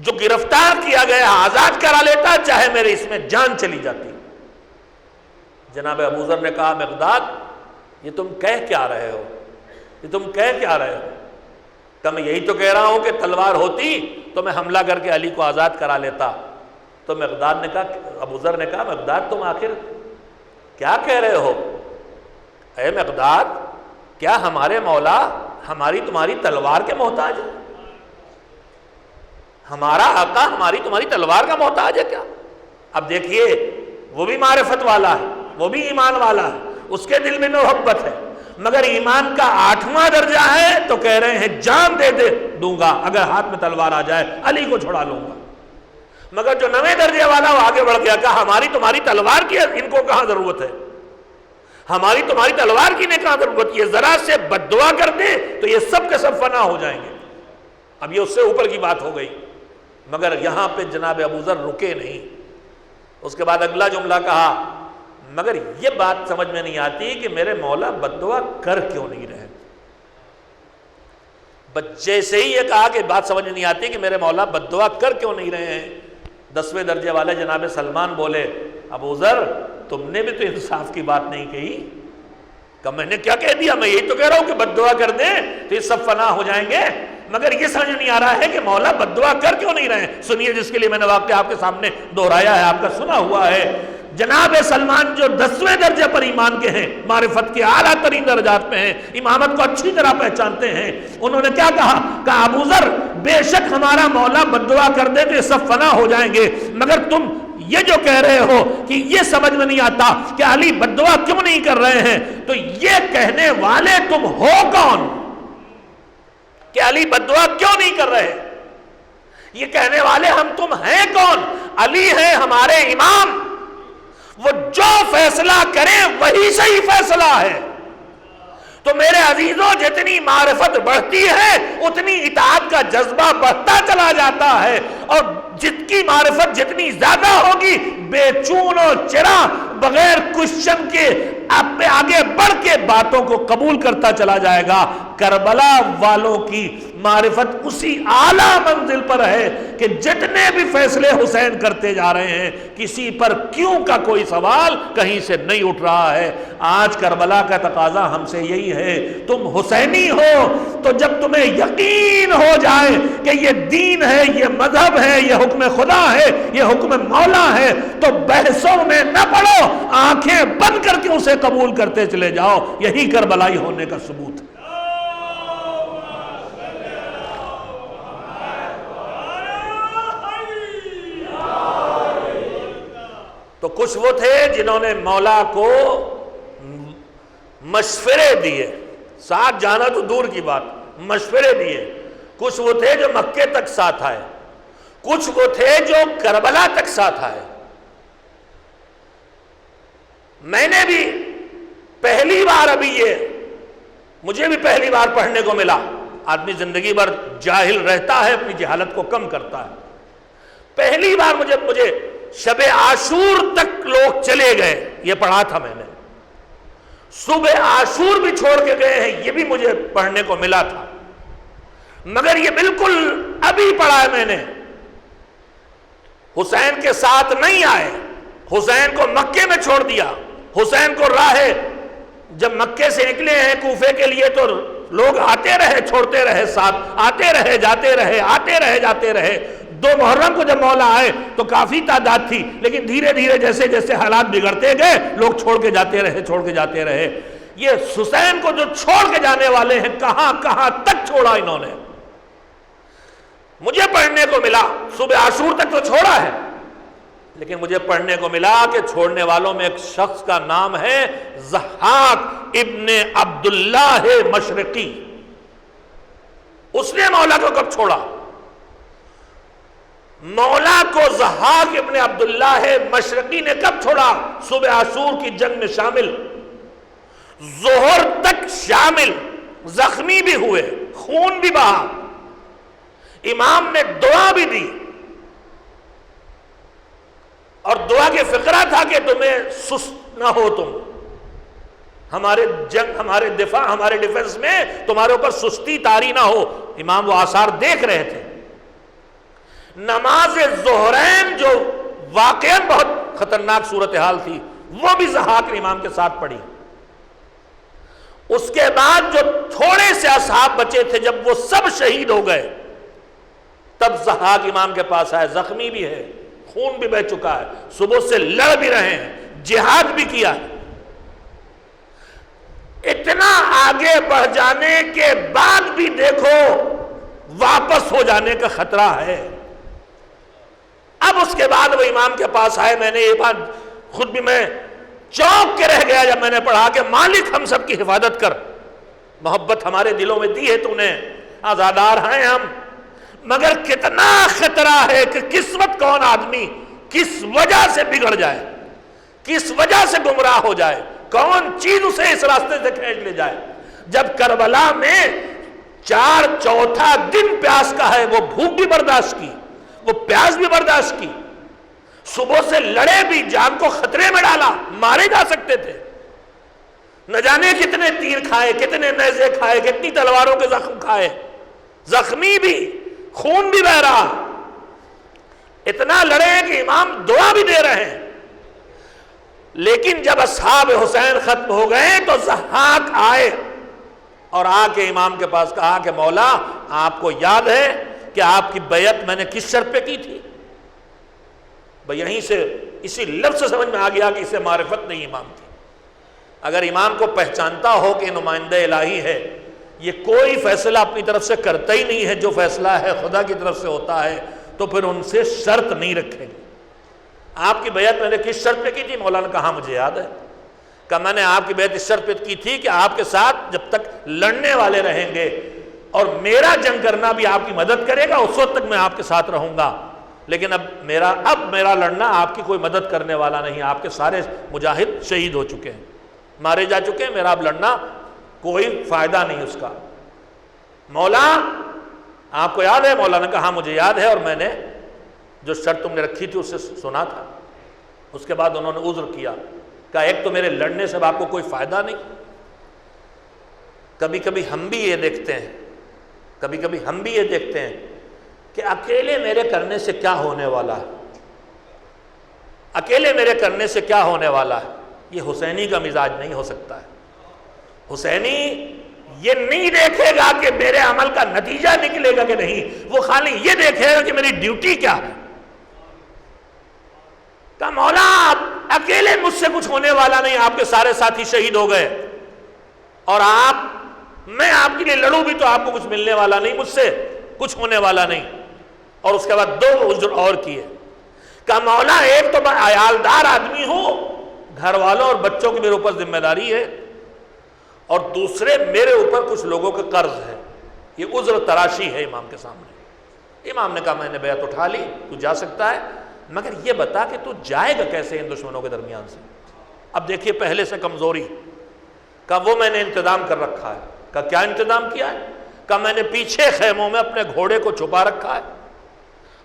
جو گرفتار کیا گیا آزاد کرا لیتا، چاہے میرے اس میں جان چلی جاتی۔ جناب ابو ذر نے کہا مقداد یہ تم کہہ کیا رہے ہو، یہ تم کہہ کیا رہے ہو؟ کہ میں یہی تو کہہ رہا ہوں کہ تلوار ہوتی تو میں حملہ کر کے علی کو آزاد کرا لیتا۔ تو مقداد نے کہا، ابو ذر نے کہا مقداد تم آخر کیا کہہ رہے ہو؟ اے مقداد کیا ہمارے مولا ہماری تمہاری تلوار کے محتاج ہے؟ ہمارا آقا ہماری تمہاری تلوار کا محتاج ہے کیا؟ اب دیکھیے وہ بھی معرفت والا ہے، وہ بھی ایمان والا ہے، اس کے دل میں محبت ہے، مگر ایمان کا 8واں درجہ ہے تو کہہ رہے ہیں جان دے دوں گا اگر ہاتھ میں تلوار آ جائے، علی کو چھڑا لوں گا۔ مگر جو 9ویں درجے والا وہ آگے بڑھ گیا، کہا ہماری تمہاری تلوار کی ان کو کہاں ضرورت ہے، ہماری تمہاری تلوار کی نے کہاں ضرورت، یہ ذرا سے بد دعا کر دے تو یہ سب کے سب فنا ہو جائیں گے۔ اب یہ اس سے اوپر کی بات ہو گئی، مگر یہاں پہ جناب ابو ذر رکے نہیں۔ اس کے بعد اگلا جملہ کہا مگر یہ بات سمجھ میں نہیں آتی کہ میرے مولا بد دعا کر کیوں نہیں رہے۔ بچے سے ہی یہ کہا کہ بات سمجھ میں نہیں آتی کہ میرے مولا بد دعا کر کیوں نہیں رہے ہیں۔ 10ویں درجے والے جناب سلمان بولے ابو ذر تم نے بھی تو انصاف کی بات نہیں کہی، کہ میں نے کیا کہہ دیا، میں یہی تو کہہ رہا ہوں کہ بد دعا کر دیں تو یہ سب فنا ہو جائیں گے، مگر یہ سمجھ نہیں آ رہا ہے کہ مولا بد دعا کر کیوں نہیں رہے۔ سنیے جس کے لیے میں نے واقعہ آپ کے سامنے دہرایا ہے، آپ کا سنا ہوا ہے۔ جناب سلمان جو 10ویں درجے پر ایمان کے ہیں، معرفت کے اعلیٰ ترین درجات میں ہیں، امامت کو اچھی طرح پہچانتے ہیں، انہوں نے کیا کہا کہ ابو ذر بے شک ہمارا مولا بد دعا کر دے تو یہ سب فنا ہو جائیں گے، مگر تم یہ جو کہہ رہے ہو کہ یہ سمجھ میں نہیں آتا کہ علی بد دعا کیوں نہیں کر رہے ہیں، تو یہ کہنے والے تم ہو کون کہ علی بد دعا کیوں نہیں کر رہے؟ یہ کہنے والے ہم تم ہیں کون؟ علی ہے ہمارے امام، وہ جو فیصلہ کریں وہی صحیح فیصلہ ہے۔ تو میرے عزیزوں جتنی معرفت بڑھتی ہے اتنی اطاعت کا جذبہ بڑھتا چلا جاتا ہے، اور جت کی معرفت جتنی زیادہ ہوگی بے چون و چرا بغیر کوشچن کے آگے بڑھ کے باتوں کو قبول کرتا چلا جائے گا۔ کربلا والوں کی معرفت اسی اعلیٰ منزل پر ہے کہ جتنے بھی فیصلے حسین کرتے جا رہے ہیں کسی پر کیوں کا کوئی سوال کہیں سے نہیں اٹھ رہا ہے۔ آج کربلا کا تقاضا ہم سے یہی ہے، تم حسینی ہو تو جب تمہیں یقین ہو جائے کہ یہ دین ہے، یہ مذہب ہے، یہ حکم خدا ہے، یہ حکم مولا ہے، تو بحثوں میں نہ پڑو، آنکھیں بند کر کے اسے قبول کرتے چلے جاؤ۔ یہی کربلائی ہونے کا ثبوت ہے۔ تو کچھ وہ تھے جنہوں نے مولا کو مشورے دیے، ساتھ جانا تو دور کی بات، مشورے دیے۔ کچھ وہ تھے جو مکے تک ساتھ آئے، کچھ وہ تھے جو کربلا تک ساتھ آئے۔ میں نے بھی پہلی بار مجھے بھی پہلی بار پڑھنے کو ملا، آدمی زندگی بھر جاہل رہتا ہے، اپنی جہالت کو کم کرتا ہے۔ پہلی بار مجھے شب عاشور تک لوگ چلے گئے، یہ پڑھا تھا میں نے، صبح عاشور بھی چھوڑ کے گئے ہیں، یہ بھی مجھے پڑھنے کو ملا تھا، مگر یہ بالکل ابھی پڑھا ہے میں نے۔ حسین کے ساتھ نہیں آئے، حسین کو مکے میں چھوڑ دیا، حسین کو راہ جب مکے سے نکلے ہیں کوفے کے لیے تو لوگ آتے رہے چھوڑتے رہے، ساتھ آتے رہے جاتے رہے، آتے رہے جاتے رہے۔ 2 محرم کو جب مولا آئے تو کافی تعداد تھی، لیکن دھیرے دھیرے جیسے جیسے حالات بگڑتے گئے لوگ چھوڑ کے جاتے رہے۔ یہ حسین کو جو چھوڑ کے جانے والے ہیں کہاں کہاں تک چھوڑا انہوں نے، مجھے پڑھنے کو ملا، صبح عاشور تک تو چھوڑا ہے، لیکن مجھے پڑھنے کو ملا کہ چھوڑنے والوں میں ایک شخص کا نام ہے ضحاک ابن عبداللہ مشرقی۔ اس نے مولا کو کب چھوڑا؟ مولا کو ضحاک ابن عبداللہ مشرقی نے کب چھوڑا؟ صبح عاشور کی جنگ میں شامل، ظہر تک شامل، زخمی بھی ہوئے، خون بھی بہا، امام نے دعا بھی دی، اور دعا کے فقرہ تھا کہ تمہیں سست نہ ہو، تم ہمارے جنگ، ہمارے دفاع، ہمارے ڈیفنس میں تمہارے اوپر سستی طاری نہ ہو۔ امام وہ آثار دیکھ رہے تھے۔ نماز ظہرین جو واقعاً بہت خطرناک صورتحال تھی، وہ بھی ضحاک نے امام کے ساتھ پڑھی۔ اس کے بعد جو تھوڑے سے اصحاب بچے تھے، جب وہ سب شہید ہو گئے، تب ضحاک امام کے پاس آئے، زخمی بھی ہے، خون بھی بہہ چکا ہے، صبح سے لڑ بھی رہے ہیں، جہاد بھی کیا ہے۔ اتنا آگے بڑھ جانے کے بعد بھی دیکھو واپس ہو جانے کا خطرہ ہے۔ اب اس کے بعد وہ امام کے پاس آئے۔ میں نے یہ بات خود بھی میں چونک کے رہ گیا جب میں نے پڑھا کہ مالک ہم سب کی حفاظت کر، محبت ہمارے دلوں میں دی ہے تو نے، آزادار ہیں ہم، مگر کتنا خطرہ ہے کہ قسمت کون آدمی کس وجہ سے بگڑ جائے، کس وجہ سے گمراہ ہو جائے، کون چیز اسے اس راستے سے کھینچ لے جائے۔ جب کربلا میں 4/4 دن پیاس کا ہے، وہ بھوک بھی برداشت کی، وہ پیاس بھی برداشت کی، صبح سے لڑے بھی، جان کو خطرے میں ڈالا، مارے جا سکتے تھے، نہ جانے کتنے تیر کھائے، کتنے نیزے کھائے، کتنی تلواروں کے زخم کھائے، زخمی بھی، خون بھی بہ رہا، اتنا لڑے ہیں کہ امام دعا بھی دے رہے ہیں۔ لیکن جب اصحاب حسین ختم ہو گئے تو ضحاک آئے اور آ کے امام کے پاس کہا کہ مولا آپ کو یاد ہے کہ آپ کی بیعت میں نے کس شرط پہ کی تھی؟ بھئی یہیں سے اسی لفظ سے سمجھ میں آ گیا کہ اسے معرفت نہیں امام کی۔ اگر امام کو پہچانتا ہو کہ نمائندہ الہی ہے، یہ کوئی فیصلہ اپنی طرف سے کرتا ہی نہیں ہے، جو فیصلہ ہے خدا کی طرف سے ہوتا ہے، تو پھر ان سے شرط نہیں رکھیں گے۔ آپ کی بیعت میں نے کس شرط پہ کی تھی؟ مولانا کہا مجھے یاد ہے، کہ میں نے آپ کی بیعت اس شرط پہ کی تھی کہ آپ کے ساتھ جب تک لڑنے والے رہیں گے اور میرا جنگ کرنا بھی آپ کی مدد کرے گا، اس وقت تک میں آپ کے ساتھ رہوں گا، لیکن اب میرا لڑنا آپ کی کوئی مدد کرنے والا نہیں، آپ کے سارے مجاہد شہید ہو چکے ہیں، مارے جا چکے ہیں، میرا اب لڑنا کوئی فائدہ نہیں اس کا۔ مولا آپ کو یاد ہے؟ مولانا کہا مجھے یاد ہے، اور میں نے جو شرط تم نے رکھی تھی اس سے سنا تھا۔ اس کے بعد انہوں نے عذر کیا، کہا ایک تو میرے لڑنے سے آپ کو کوئی فائدہ نہیں، کبھی کبھی ہم بھی یہ دیکھتے ہیں کہ اکیلے میرے کرنے سے کیا ہونے والا ہے، اکیلے میرے کرنے سے کیا ہونے والا ہے۔ یہ حسینی کا مزاج نہیں ہو سکتا ہے۔ حسینی یہ نہیں دیکھے گا کہ میرے عمل کا نتیجہ نکلے گا کہ نہیں، وہ خالی یہ دیکھے گا کہ میری ڈیوٹی کیا ہے۔ کہ مولا اکیلے مجھ سے کچھ ہونے والا نہیں، آپ کے سارے ساتھی شہید ہو گئے، اور میں آپ کے لیے لڑوں بھی تو آپ کو کچھ ملنے والا نہیں، مجھ سے کچھ ہونے والا نہیں۔ اور اس کے بعد 2 عذر اور کیے، کہ مولا ایک تو میں عیالدار آدمی ہوں، گھر والوں اور بچوں کی میرے اوپر ذمہ داری ہے، اور دوسرے میرے اوپر کچھ لوگوں کے قرض ہے۔ یہ عذر تراشی ہے امام کے سامنے۔ امام نے کہا میں نے بیعت اٹھا لی، تو جا سکتا ہے، مگر یہ بتا کہ تو جائے گا کیسے ان دشمنوں کے درمیان سے؟ اب دیکھیے پہلے سے کمزوری، کہا وہ میں نے انتظام کر رکھا ہے۔ کہا کیا انتظام کیا ہے؟ کہا میں نے پیچھے خیموں میں اپنے گھوڑے کو چھپا رکھا ہے،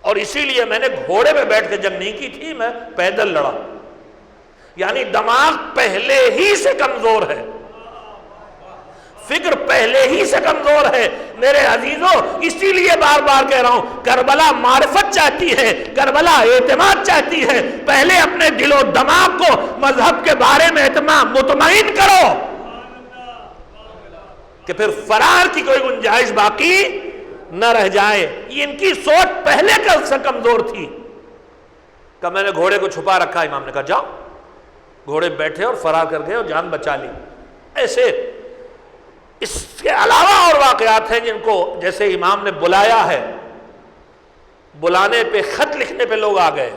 اور اسی لیے میں نے گھوڑے پہ بیٹھ کے جنگ نہیں کی تھی، میں پیدل لڑا۔ یعنی دماغ پہلے ہی سے کمزور ہے، فکر پہلے ہی سے کمزور ہے میرے عزیزوں۔ اسی لیے بار بار کہہ رہا ہوں، کربلا معرفت چاہتی ہے، کربلا اعتماد چاہتی ہے۔ پہلے اپنے دل و دماغ کو مذہب کے بارے میں مطمئن کرو کہ پھر فرار کی کوئی گنجائش باقی نہ رہ جائے۔ یہ ان کی سوچ پہلے سے کمزور تھی۔ کہ میں نے گھوڑے کو چھپا رکھا، امام نے کہا جاؤ۔ گھوڑے بیٹھے اور فرار کر گئے اور جان بچا لی۔ ایسے اس کے علاوہ اور واقعات ہیں جن کو جیسے امام نے بلایا ہے، بلانے پہ خط لکھنے پہ لوگ آ گئے،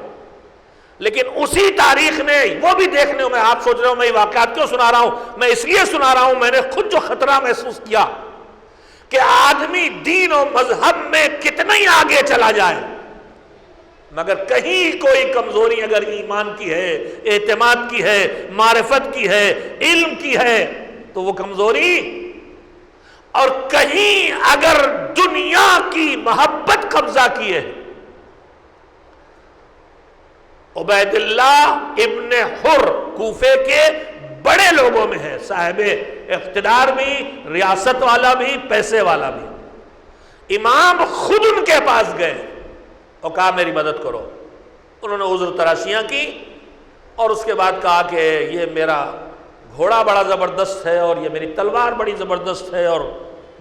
لیکن اسی تاریخ نے وہ بھی دیکھنے میں، آپ سوچ رہے ہو میں یہ واقعات کیوں سنا رہا ہوں؟ میں اس لیے سنا رہا ہوں، میں نے خود جو خطرہ محسوس کیا کہ آدمی دین و مذہب میں کتنا ہی آگے چلا جائے، مگر کہیں کوئی کمزوری اگر ایمان کی ہے، اعتماد کی ہے، معرفت کی ہے، علم کی ہے، تو وہ کمزوری، اور کہیں اگر دنیا کی محبت قبضہ کیے۔ عبید اللہ ابن حر کوفے کے بڑے لوگوں میں ہے، صاحب اقتدار بھی، ریاست والا بھی، پیسے والا بھی۔ امام خود ان کے پاس گئے اور کہا میری مدد کرو۔ انہوں نے عذر تراشیاں کی اور اس کے بعد کہا کہ یہ میرا گھوڑا بڑا زبردست ہے اور یہ میری تلوار بڑی زبردست ہے اور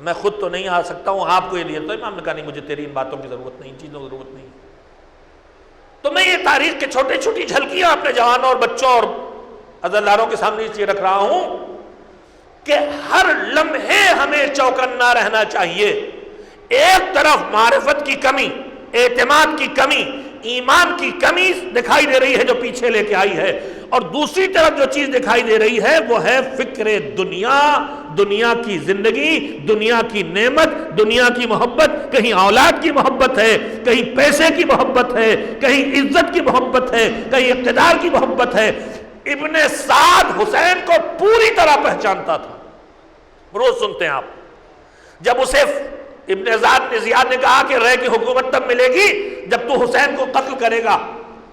میں خود تو نہیں آ سکتا ہوں، آپ کو یہ دیا۔ تو امام نے کہا نہیں، مجھے تیری ان باتوں کی ضرورت نہیں، چیزوں کی ضرورت نہیں۔ تو میں یہ تاریخ کے چھوٹی چھوٹی جھلکیاں اپنے جوانوں اور بچوں اور عزاداروں کے سامنے اس لیے رکھ رہا ہوں کہ ہر لمحے ہمیں چوکنا رہنا چاہیے۔ ایک طرف معرفت کی کمی، اعتماد کی کمی، ایمان کی کمی دکھائی دے رہی ہے جو پیچھے لے کے آئی ہے، اور دوسری طرف جو چیز دکھائی دے رہی ہے وہ ہے فکر دنیا، دنیا کی زندگی، دنیا کی نعمت، دنیا کی محبت۔ کہیں اولاد کی محبت ہے، کہیں پیسے کی محبت ہے، کہیں عزت کی محبت ہے، کہیں اقتدار کی محبت ہے۔ ابن سعد حسین کو پوری طرح پہچانتا تھا، روز سنتے ہیں آپ۔ جب اسے ابن زیاد نے کہا کہ رے کی حکومت تب ملے گی جب تو حسین کو قتل کرے گا،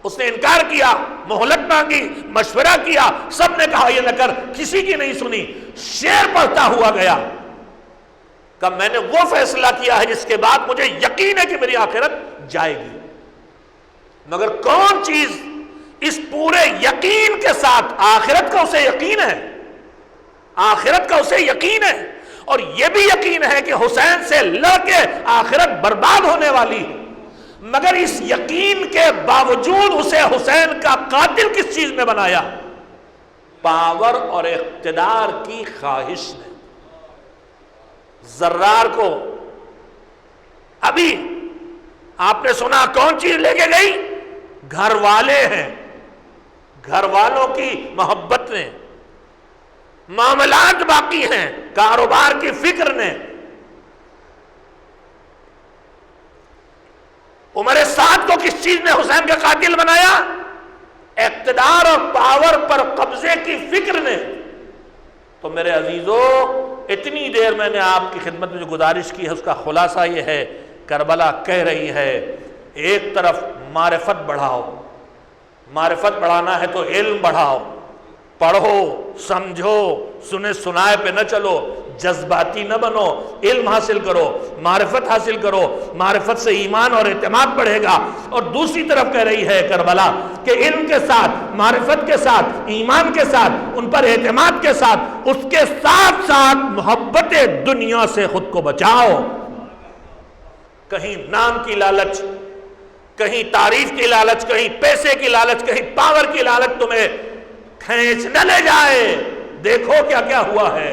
اس نے انکار کیا، مہلت مانگی، مشورہ کیا، سب نے کہا یہ نہ کر، کسی کی نہیں سنی، شعر پڑھتا ہوا گیا کہ میں نے وہ فیصلہ کیا ہے جس کے بعد مجھے یقین ہے کہ میری آخرت جائے گی۔ مگر کون چیز اس پورے یقین کے ساتھ، آخرت کا اسے یقین ہے، آخرت کا اسے یقین ہے، اور یہ بھی یقین ہے کہ حسین سے لڑ کے آخرت برباد ہونے والی ہے، مگر اس یقین کے باوجود اسے حسین کا قاتل کس چیز میں بنایا؟ پاور اور اقتدار کی خواہش نے۔ زرار کو ابھی آپ نے سنا کون چیز لے کے گئی؟ گھر والے ہیں، گھر والوں کی محبت نے، معاملات باقی ہیں، کاروبار کی فکر نے۔ عمر سعد کو کس چیز نے حسین کا قاتل بنایا؟ اقتدار اور پاور پر قبضے کی فکر نے۔ تو میرے عزیزو، اتنی دیر میں نے آپ کی خدمت میں جو گزارش کی ہے اس کا خلاصہ یہ ہے، کربلا کہہ رہی ہے ایک طرف معرفت بڑھاؤ، معرفت بڑھانا ہے تو علم بڑھاؤ، پڑھو، سمجھو، سنے سنائے پہ نہ چلو، جذباتی نہ بنو، علم حاصل کرو، معرفت حاصل کرو، معرفت سے ایمان اور اعتماد بڑھے گا۔ اور دوسری طرف کہہ رہی ہے کربلا کہ علم کے ساتھ، معرفت کے ساتھ، ایمان کے ساتھ، ان پر اعتماد کے ساتھ، اس کے ساتھ ساتھ محبت دنیا سے خود کو بچاؤ۔ کہیں نام کی لالچ، کہیں تعریف کی لالچ، کہیں پیسے کی لالچ، کہیں پاور کی لالچ تمہیں کھینچ نہ لے جائے۔ دیکھو کیا کیا ہوا ہے،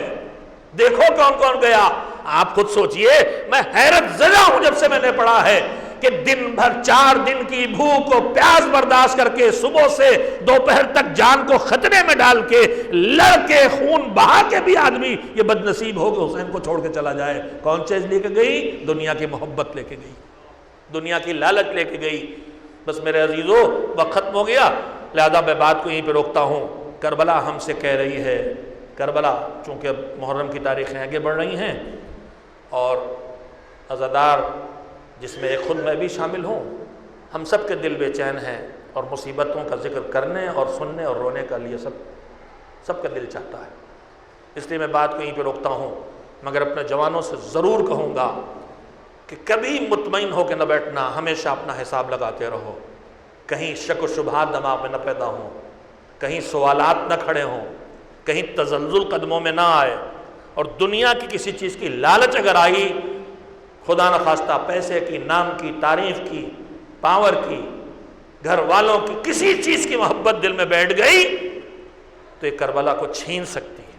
دیکھو کون کون گیا۔ آپ خود سوچئے، میں حیرت زدہ ہوں جب سے میں نے پڑھا ہے کہ دن بھر 4 دن کی بھوک و پیاس برداشت کر کے صبح سے دوپہر تک جان کو خطرے میں ڈال کے لڑ کے خون بہا کے بھی آدمی یہ بد نصیب ہو کہ حسین کو چھوڑ کے چلا جائے۔ کون چیز لے کے گئی؟ دنیا کی محبت لے کے گئی، دنیا کی لالچ لے کے گئی۔ بس میرے عزیزو، وقت ختم ہو گیا، لہذا میں بات کو یہیں پہ روکتا ہوں۔ کربلا ہم سے کہہ رہی ہے، کربلا چونکہ محرم کی تاریخیں آگے بڑھ رہی ہیں اور عزادار جس میں ایک خود میں بھی شامل ہوں، ہم سب کے دل بے چین ہیں اور مصیبتوں کا ذکر کرنے اور سننے اور رونے کا لیے سب کا دل چاہتا ہے۔ اس لیے میں بات کو یہیں پہ روکتا ہوں، مگر اپنے جوانوں سے ضرور کہوں گا کہ کبھی مطمئن ہو کے نہ بیٹھنا، ہمیشہ اپنا حساب لگاتے رہو، کہیں شک و شبہات دماغ میں نہ پیدا ہوں، کہیں سوالات نہ کھڑے ہوں، کہیں تزلزل قدموں میں نہ آئے، اور دنیا کی کسی چیز کی لالچ اگر آئی، خدا نخواستہ پیسے کی، نام کی، تعریف کی، پاور کی، گھر والوں کی، کسی چیز کی محبت دل میں بیٹھ گئی تو یہ کربلا کو چھین سکتی ہے،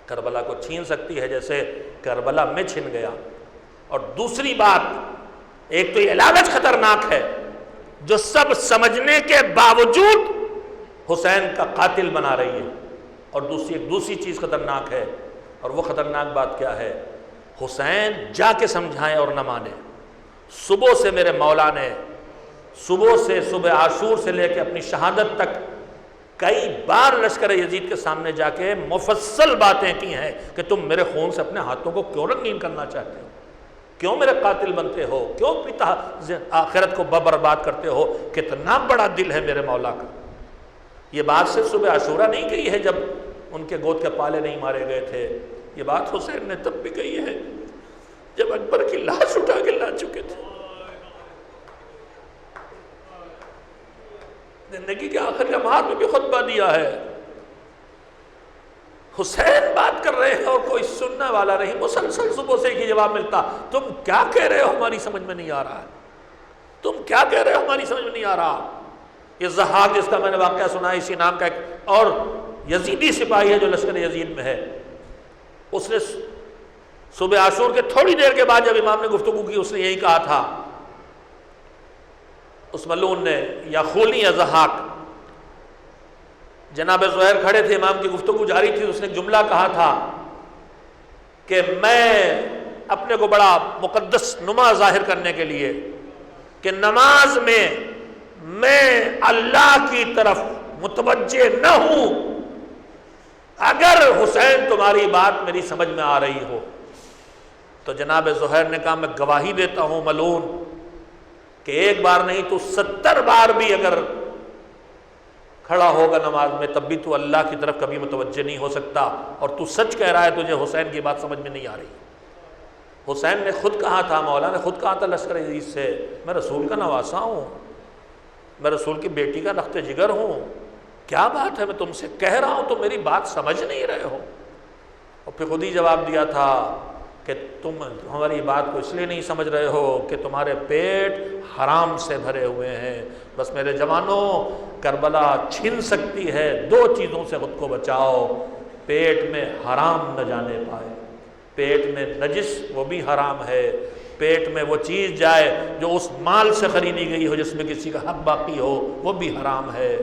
کربلا کو چھین سکتی ہے جیسے کربلا میں چھن گیا۔ اور دوسری بات، ایک تو یہ لالچ خطرناک ہے جو سب سمجھنے کے باوجود حسین کا قاتل بنا رہی ہے، اور دوسری چیز خطرناک ہے، اور وہ خطرناک بات کیا ہے؟ حسین جا کے سمجھائیں اور نہ مانے۔ صبح سے میرے مولا نے، صبح عاشور سے لے کے اپنی شہادت تک کئی بار لشکر یزید کے سامنے جا کے مفصل باتیں کی ہیں کہ تم میرے خون سے اپنے ہاتھوں کو کیوں رنگین کرنا چاہتے ہو، کیوں میرے قاتل بنتے ہو، کیوں آخرت کو برباد کرتے ہو، کتنا بڑا دل ہے میرے مولا کا۔ یہ بات صرف صبح عاشورہ نہیں کہی ہے جب ان کے گود کے پالے نہیں مارے گئے تھے، یہ بات حسین نے تب بھی کہی ہے جب اکبر کی لاش اٹھا کے لا چکے تھے۔ زندگی کے آخر لمحات میں بھی خطبہ دیا ہے، حسین بات کر رہے ہیں اور کوئی سننے والا نہیں، مسلسل صبح سے ہی جواب ملتا، تم کیا کہہ رہے ہو ہماری سمجھ میں نہیں آ رہا ہے، تم کیا کہہ رہے ہو ہماری سمجھ میں نہیں آ رہا۔ یہ ضحاک جس کا میں نے واقعہ سنا ہے، اسی نام کا ایک اور یزیدی سپاہی ہے جو لشکر یزید میں ہے، اس نے صبح عاشور کے تھوڑی دیر کے بعد جب امام نے گفتگو کی اس نے یہی کہا تھا، اس ملعون نے، یا خونی یا ضحاک، جناب زہیر کھڑے تھے، امام کی گفتگو جاری تھی، اس نے ایک جملہ کہا تھا کہ میں اپنے کو بڑا مقدس نما ظاہر کرنے کے لیے کہ نماز میں اللہ کی طرف متوجہ نہ ہوں، اگر حسین تمہاری بات میری سمجھ میں آ رہی ہو تو جناب زہیر نے کہا میں گواہی دیتا ہوں ملعون کہ ایک بار نہیں تو 70 بار بھی اگر کھڑا ہوگا نماز میں تب بھی تو اللہ کی طرف کبھی متوجہ نہیں ہو سکتا، اور تو سچ کہہ رہا ہے، تجھے حسین کی بات سمجھ میں نہیں آ رہی۔ حسین نے خود کہا تھا، مولا نے خود کہا تھا لشکر یزید سے، میں رسول کا نواسا ہوں، میں رسول کی بیٹی کا رخت جگر ہوں، کیا بات ہے میں تم سے کہہ رہا ہوں تو میری بات سمجھ نہیں رہے ہو۔ اور پھر خود ہی جواب دیا تھا کہ تم ہماری بات کو اس لیے نہیں سمجھ رہے ہو کہ تمہارے پیٹ حرام سے بھرے ہوئے ہیں، بس میرے جوانوں کربلا چھن سکتی ہے، 2 چیزوں سے خود کو بچاؤ، پیٹ میں حرام نہ جانے پائے، پیٹ میں نجس وہ بھی حرام ہے، پیٹ میں وہ چیز جائے جو اس مال سے خریدی گئی ہو جس میں کسی کا حق باقی ہو وہ بھی حرام ہے،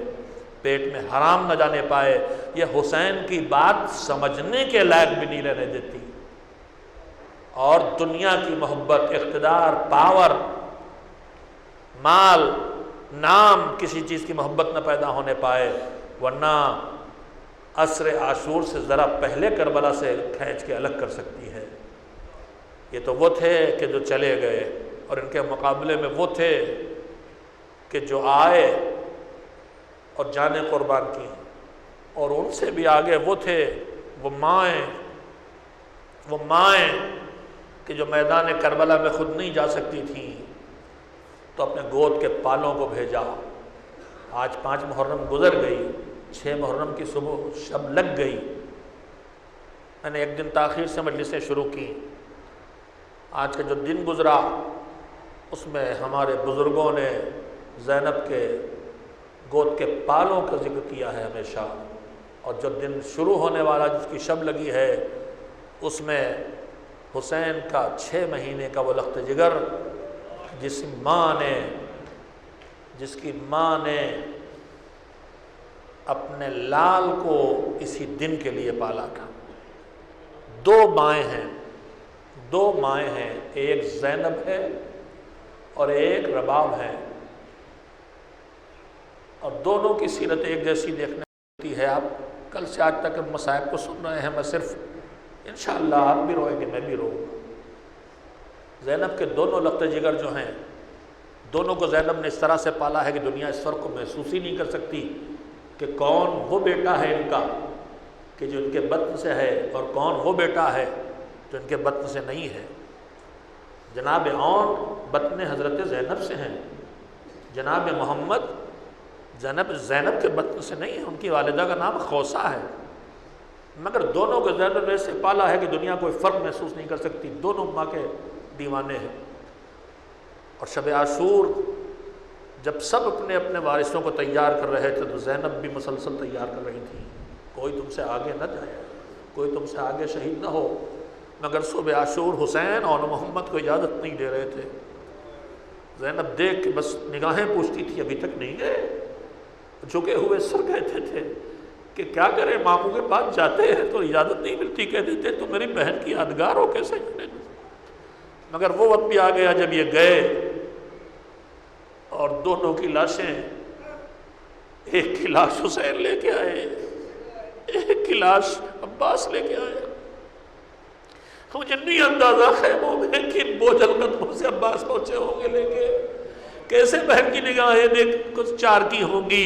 پیٹ میں حرام نہ جانے پائے۔ یہ حسین کی بات سمجھنے کے لائق بھی نہیں رہنے دیتی، اور دنیا کی محبت، اقتدار، پاور، مال، نام، کسی چیز کی محبت نہ پیدا ہونے پائے، ورنہ عصر عاشور سے ذرا پہلے کربلا سے کھینچ کے الگ کر سکتی ہے۔ یہ تو وہ تھے کہ جو چلے گئے، اور ان کے مقابلے میں وہ تھے کہ جو آئے اور جانیں قربان کی، اور ان سے بھی آگے وہ تھے وہ مائیں کہ جو میدان کربلا میں خود نہیں جا سکتی تھیں تو اپنے گود کے پالوں کو بھیجا۔ آج 5 محرم گزر گئی، 6 محرم کی صبح شب لگ گئی، میں نے ایک دن تاخیر سے مجلسیں شروع کی۔ آج کا جو دن گزرا اس میں ہمارے بزرگوں نے زینب کے گود کے پالوں کا ذکر کیا ہے ہمیشہ، اور جو دن شروع ہونے والا جس کی شب لگی ہے اس میں حسین کا 6 مہینے کا وہ لخت جگر جس کی ماں نے اپنے لال کو اسی دن کے لیے پالا تھا۔ 2 مائیں ہیں، ایک زینب ہے اور ایک رباب ہے، اور دونوں کی سیرت ایک جیسی دیکھنے ملتی ہے۔ آپ کل سے آج تک مصائب کو سن رہے ہیں، میں صرف انشاءاللہ آپ بھی روئیں گے، میں بھی روؤں گا۔ زینب کے دونوں لخت جگر جو ہیں، دونوں کو زینب نے اس طرح سے پالا ہے کہ دنیا اس فرق کو محسوس ہی نہیں کر سکتی کہ کون وہ بیٹا ہے ان کا کہ جو ان کے بطن سے ہے، اور کون وہ بیٹا ہے جو ان کے بطن سے نہیں ہے۔ جناب عون بطن حضرت زینب سے ہیں، جناب محمد زینب کے بطن سے نہیں ہے، ان کی والدہ کا نام خوسہ ہے، مگر دونوں کو زینب نے سے پالا ہے کہ دنیا کوئی فرق محسوس نہیں کر سکتی، دونوں ماں کے دیوانے ہیں۔ اور شب عاشور جب سب اپنے اپنے وارثوں کو تیار کر رہے تھے تو زینب بھی مسلسل تیار کر رہی تھی، کوئی تم سے آگے نہ جائے، کوئی تم سے آگے شہید نہ ہو، مگر صبح عاشور حسین اور محمد کو اجازت نہیں دے رہے تھے۔ زینب دیکھ کے بس نگاہیں پوچھتی تھی، ابھی تک نہیں گئے، جھکے ہوئے سر کہتے تھے کہ کیا کریں، ماموں کے پاس جاتے ہیں تو اجازت نہیں ملتی، کہہ دیتے تو میری بہن کی یادگار ہو کیسے جانے۔ مگر وہ وقت بھی آ گیا جب یہ گئے اور دونوں کی لاشیں، ایک کی لاش حسین لے کے آئے، ایک کی لاش عباس لے کے آئے۔ مجھے نہیں اندازہ خیموں میں کن بوجھل قدموں سے عباس پہنچے ہوں گے لے کے، کیسے بہن کی نگاہیں دیکھ کچھ 4 کی ہوں گی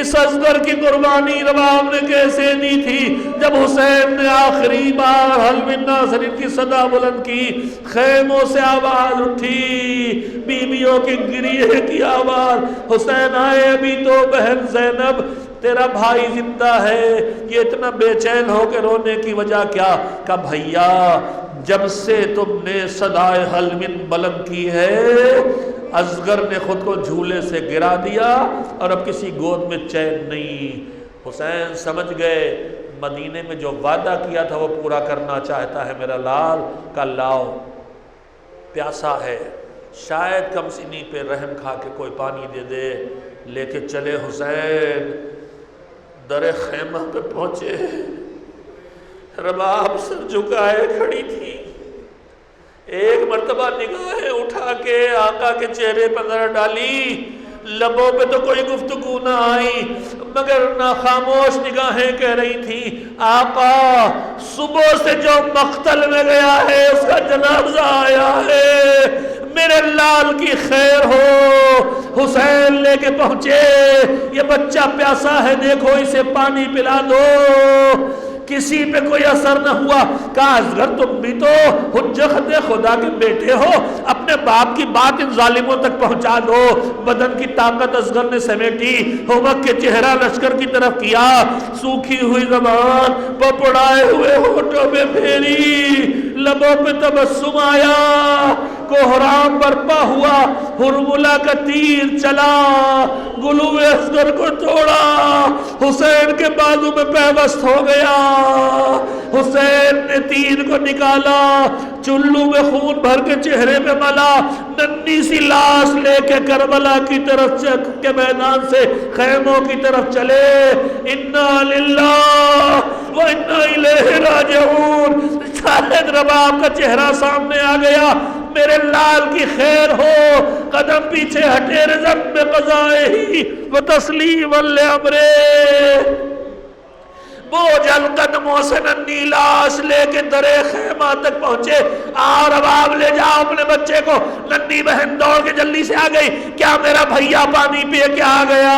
اس اصغر کی قربانی رباب نے کیسے دی تھی جب حسین نے آخری بار حل من ناصر کی صدا بلند کی، خیموں سے آواز اٹھی، بیویوں کی گریہ کی آواز، حسین آئے ابھی تو بہن زینب تیرا بھائی زندہ ہے، یہ اتنا بے چین ہو کے رونے کی وجہ کیا؟ کہا بھیا جب سے تم نے صدائے حل من بلند کی ہے اصغر نے خود کو جھولے سے گرا دیا اور اب کسی گود میں چین نہیں۔ حسین سمجھ گئے مدینے میں جو وعدہ کیا تھا وہ پورا کرنا چاہتا ہے میرا لال، کا لاؤ پیاسا ہے، شاید کم سنی پہ رحم کھا کے کوئی پانی دے دے۔ لے کے چلے حسین، در خیمہ پہ پہنچے، رباب سر جھکائے کھڑی تھی، ایک مرتبہ نگاہیں اٹھا کے آقا کے چہرے پر نظر ڈالی، لبوں پہ تو کوئی گفتگو نہ آئی مگر نہ خاموش نگاہیں کہہ رہی تھی آقا صبح سے جو مقتل میں گیا ہے اس کا جنازہ آیا ہے، میرے لال کی خیر ہو۔ حسین لے کے پہنچے، یہ بچہ پیاسا ہے دیکھو اسے پانی پلا دو، کسی پہ کوئی اثر نہ ہوا۔ کہا اصغر تم بھی تو حجت خدا کے بیٹے ہو، اپنے باپ کی بات ان ظالموں تک پہنچا دو۔ بدن کی طاقت اصغر نے سمیٹی، ہومک کے چہرہ لشکر کی طرف کیا، سوکھی ہوئی زبان پپڑائے ہوئے ہونٹوں میں پھیری، لبوں پہ تبسم آیا، کوہرام برپا ہوا، ہرملہ کا تیر چلا، گلو اصغر کو توڑا، حسین کے بازو میں پیوست ہو گیا۔ حسین نے تیر کو نکالا، چلو میں خون بھر کے چہرے میں ملا، ننھی سی لاش لے کے کربلا کی طرف کے میدان سے خیموں کی طرف چلے۔ انا للہ و انا الیہ راجعون۔ شاہد رباب کا چہرہ سامنے آ گیا، میرے لال کی خیر ہو، قدم پیچھے ہٹے رزم میں قضائے ہی و تسلیم لامرے۔ بوجھل قدموں سے ننھی لاش لے کے درے خیمہ تک پہنچے۔ رباب لے جاؤ اپنے بچے کو۔ ننھی بہن دوڑ کے جلدی سے آ گئی، کیا میرا بھیا پانی پیے کے آ گیا؟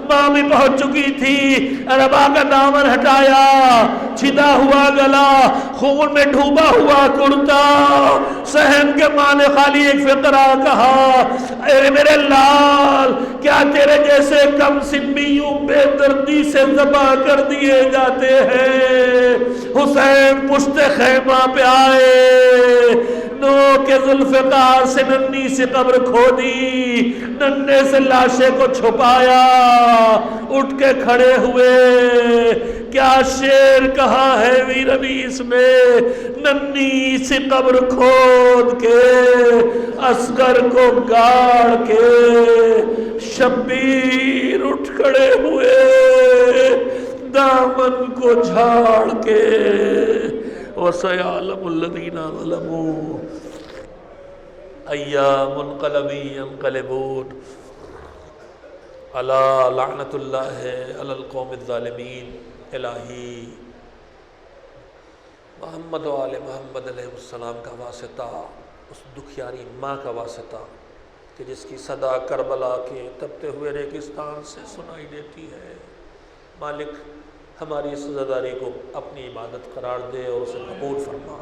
ماں بھی پہنچ چکی تھی، رباب کا دامن ہٹایا، چھدا ہوا گلا، خون میں ڈوبا ہوا کرتا، صحن کے ماں نے خالی ایک فقرہ کہا، اے میرے لال کیا تیرے جیسے کم سن بھی یوں بے دردی سے ذبح کر دیے جاتے ہیں؟ حسین پشت خیمہ پہ آئے، نو کے ذوالفقار سے ننھی سی قبر کھودی، ننھے سے لاشے کو چھپایا، اٹھ کے کھڑے ہوئے، کیا شعر کہا ہے ویرنیس میں، ننھی سی قبر کھود کے اصغر کو گاڑ کے، شبیر اٹھ کھڑے ہوئے دامن کو جھاڑ کے، وَسَيَعْلَمُ الَّذِينَ ظَلَمُوا أَيَّ مُنْقَلَبٍ يَنْقَلِبُونَ۔ الا لعنت اللہ علی القوم الظالمین۔ الہی محمد و آل محمد علیہ السلام کا واسطہ، اس دکھیاری ماں کا واسطہ کہ جس کی صدا کربلا کے تپتے ہوئے ریگستان سے سنائی دیتی ہے، مالک ہماری اس عزاداری کو اپنی عبادت قرار دے اور اسے قبول فرما۔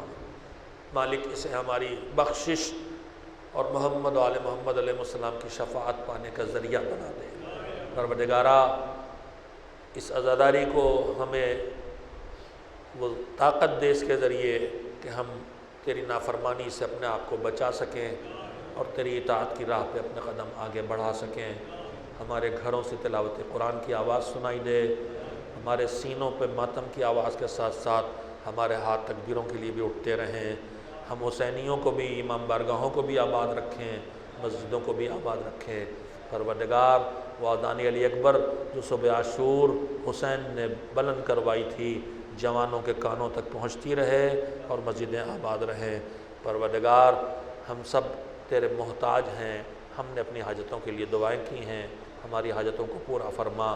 مالک اسے ہماری بخشش اور محمد و آل محمد علیہ السلام کی شفاعت پانے کا ذریعہ بنا دے۔ پروردگارا اس عزاداری کو ہمیں وہ طاقت دے اس کے ذریعے کہ ہم تیری نافرمانی سے اپنے آپ کو بچا سکیں اور تیری اطاعت کی راہ پہ اپنے قدم آگے بڑھا سکیں۔ ہمارے گھروں سے تلاوت قرآن کی آواز سنائی دے، ہمارے سینوں پہ ماتم کی آواز کے ساتھ ساتھ ہمارے ہاتھ تکبیروں کے لیے بھی اٹھتے رہیں۔ ہم حسینیوں کو بھی، امام بارگاہوں کو بھی آباد رکھیں، مسجدوں کو بھی آباد رکھیں۔ پروردگار وہ اذان علی اکبر جو صبح عاشور حسین نے بلند کروائی تھی، جوانوں کے کانوں تک پہنچتی رہے اور مسجدیں آباد رہیں۔ پروردگار ہم سب تیرے محتاج ہیں، ہم نے اپنی حاجتوں کے لیے دعائیں کی ہیں، ہماری حاجتوں کو پورا فرما۔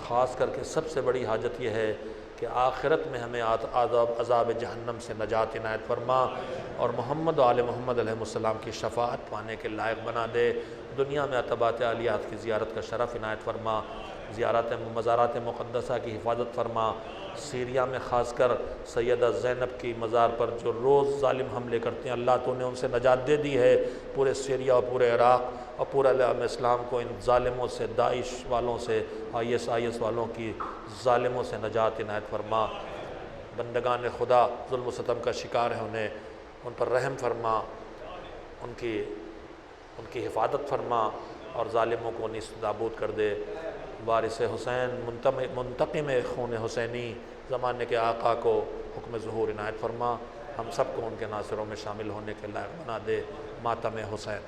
خاص کر کے سب سے بڑی حاجت یہ ہے کہ آخرت میں ہمیں عذاب جہنم سے نجات عنایت فرما، اور محمد و آل محمد علیہ السلام کی شفاعت پانے کے لائق بنا دے۔ دنیا میں اتباعت عالیات کی زیارت کا شرف عنایت فرما، مزارات مقدسہ کی حفاظت فرما۔ سیریا میں خاص کر سیدہ زینب کی مزار پر جو روز ظالم حملے کرتے ہیں، اللہ تو نے ان سے نجات دے دی ہے۔ پورے سیریا اور پورے عراق اور پورا عالم اسلام کو ان ظالموں سے، داعش والوں سے، IS والوں کی ظالموں سے نجات عنایت فرما۔ بندگان خدا ظلم و ستم کا شکار ہیں، ان پر رحم فرما، ان کی حفاظت فرما، اور ظالموں کو نیست نابود کر دے۔ وارث حسین منتقم خون حسینی زمانے کے آقا کو حکم ظہور عنایت فرما، ہم سب کو ان کے ناصروں میں شامل ہونے کے لائق بنا دے۔ ماتم حسین۔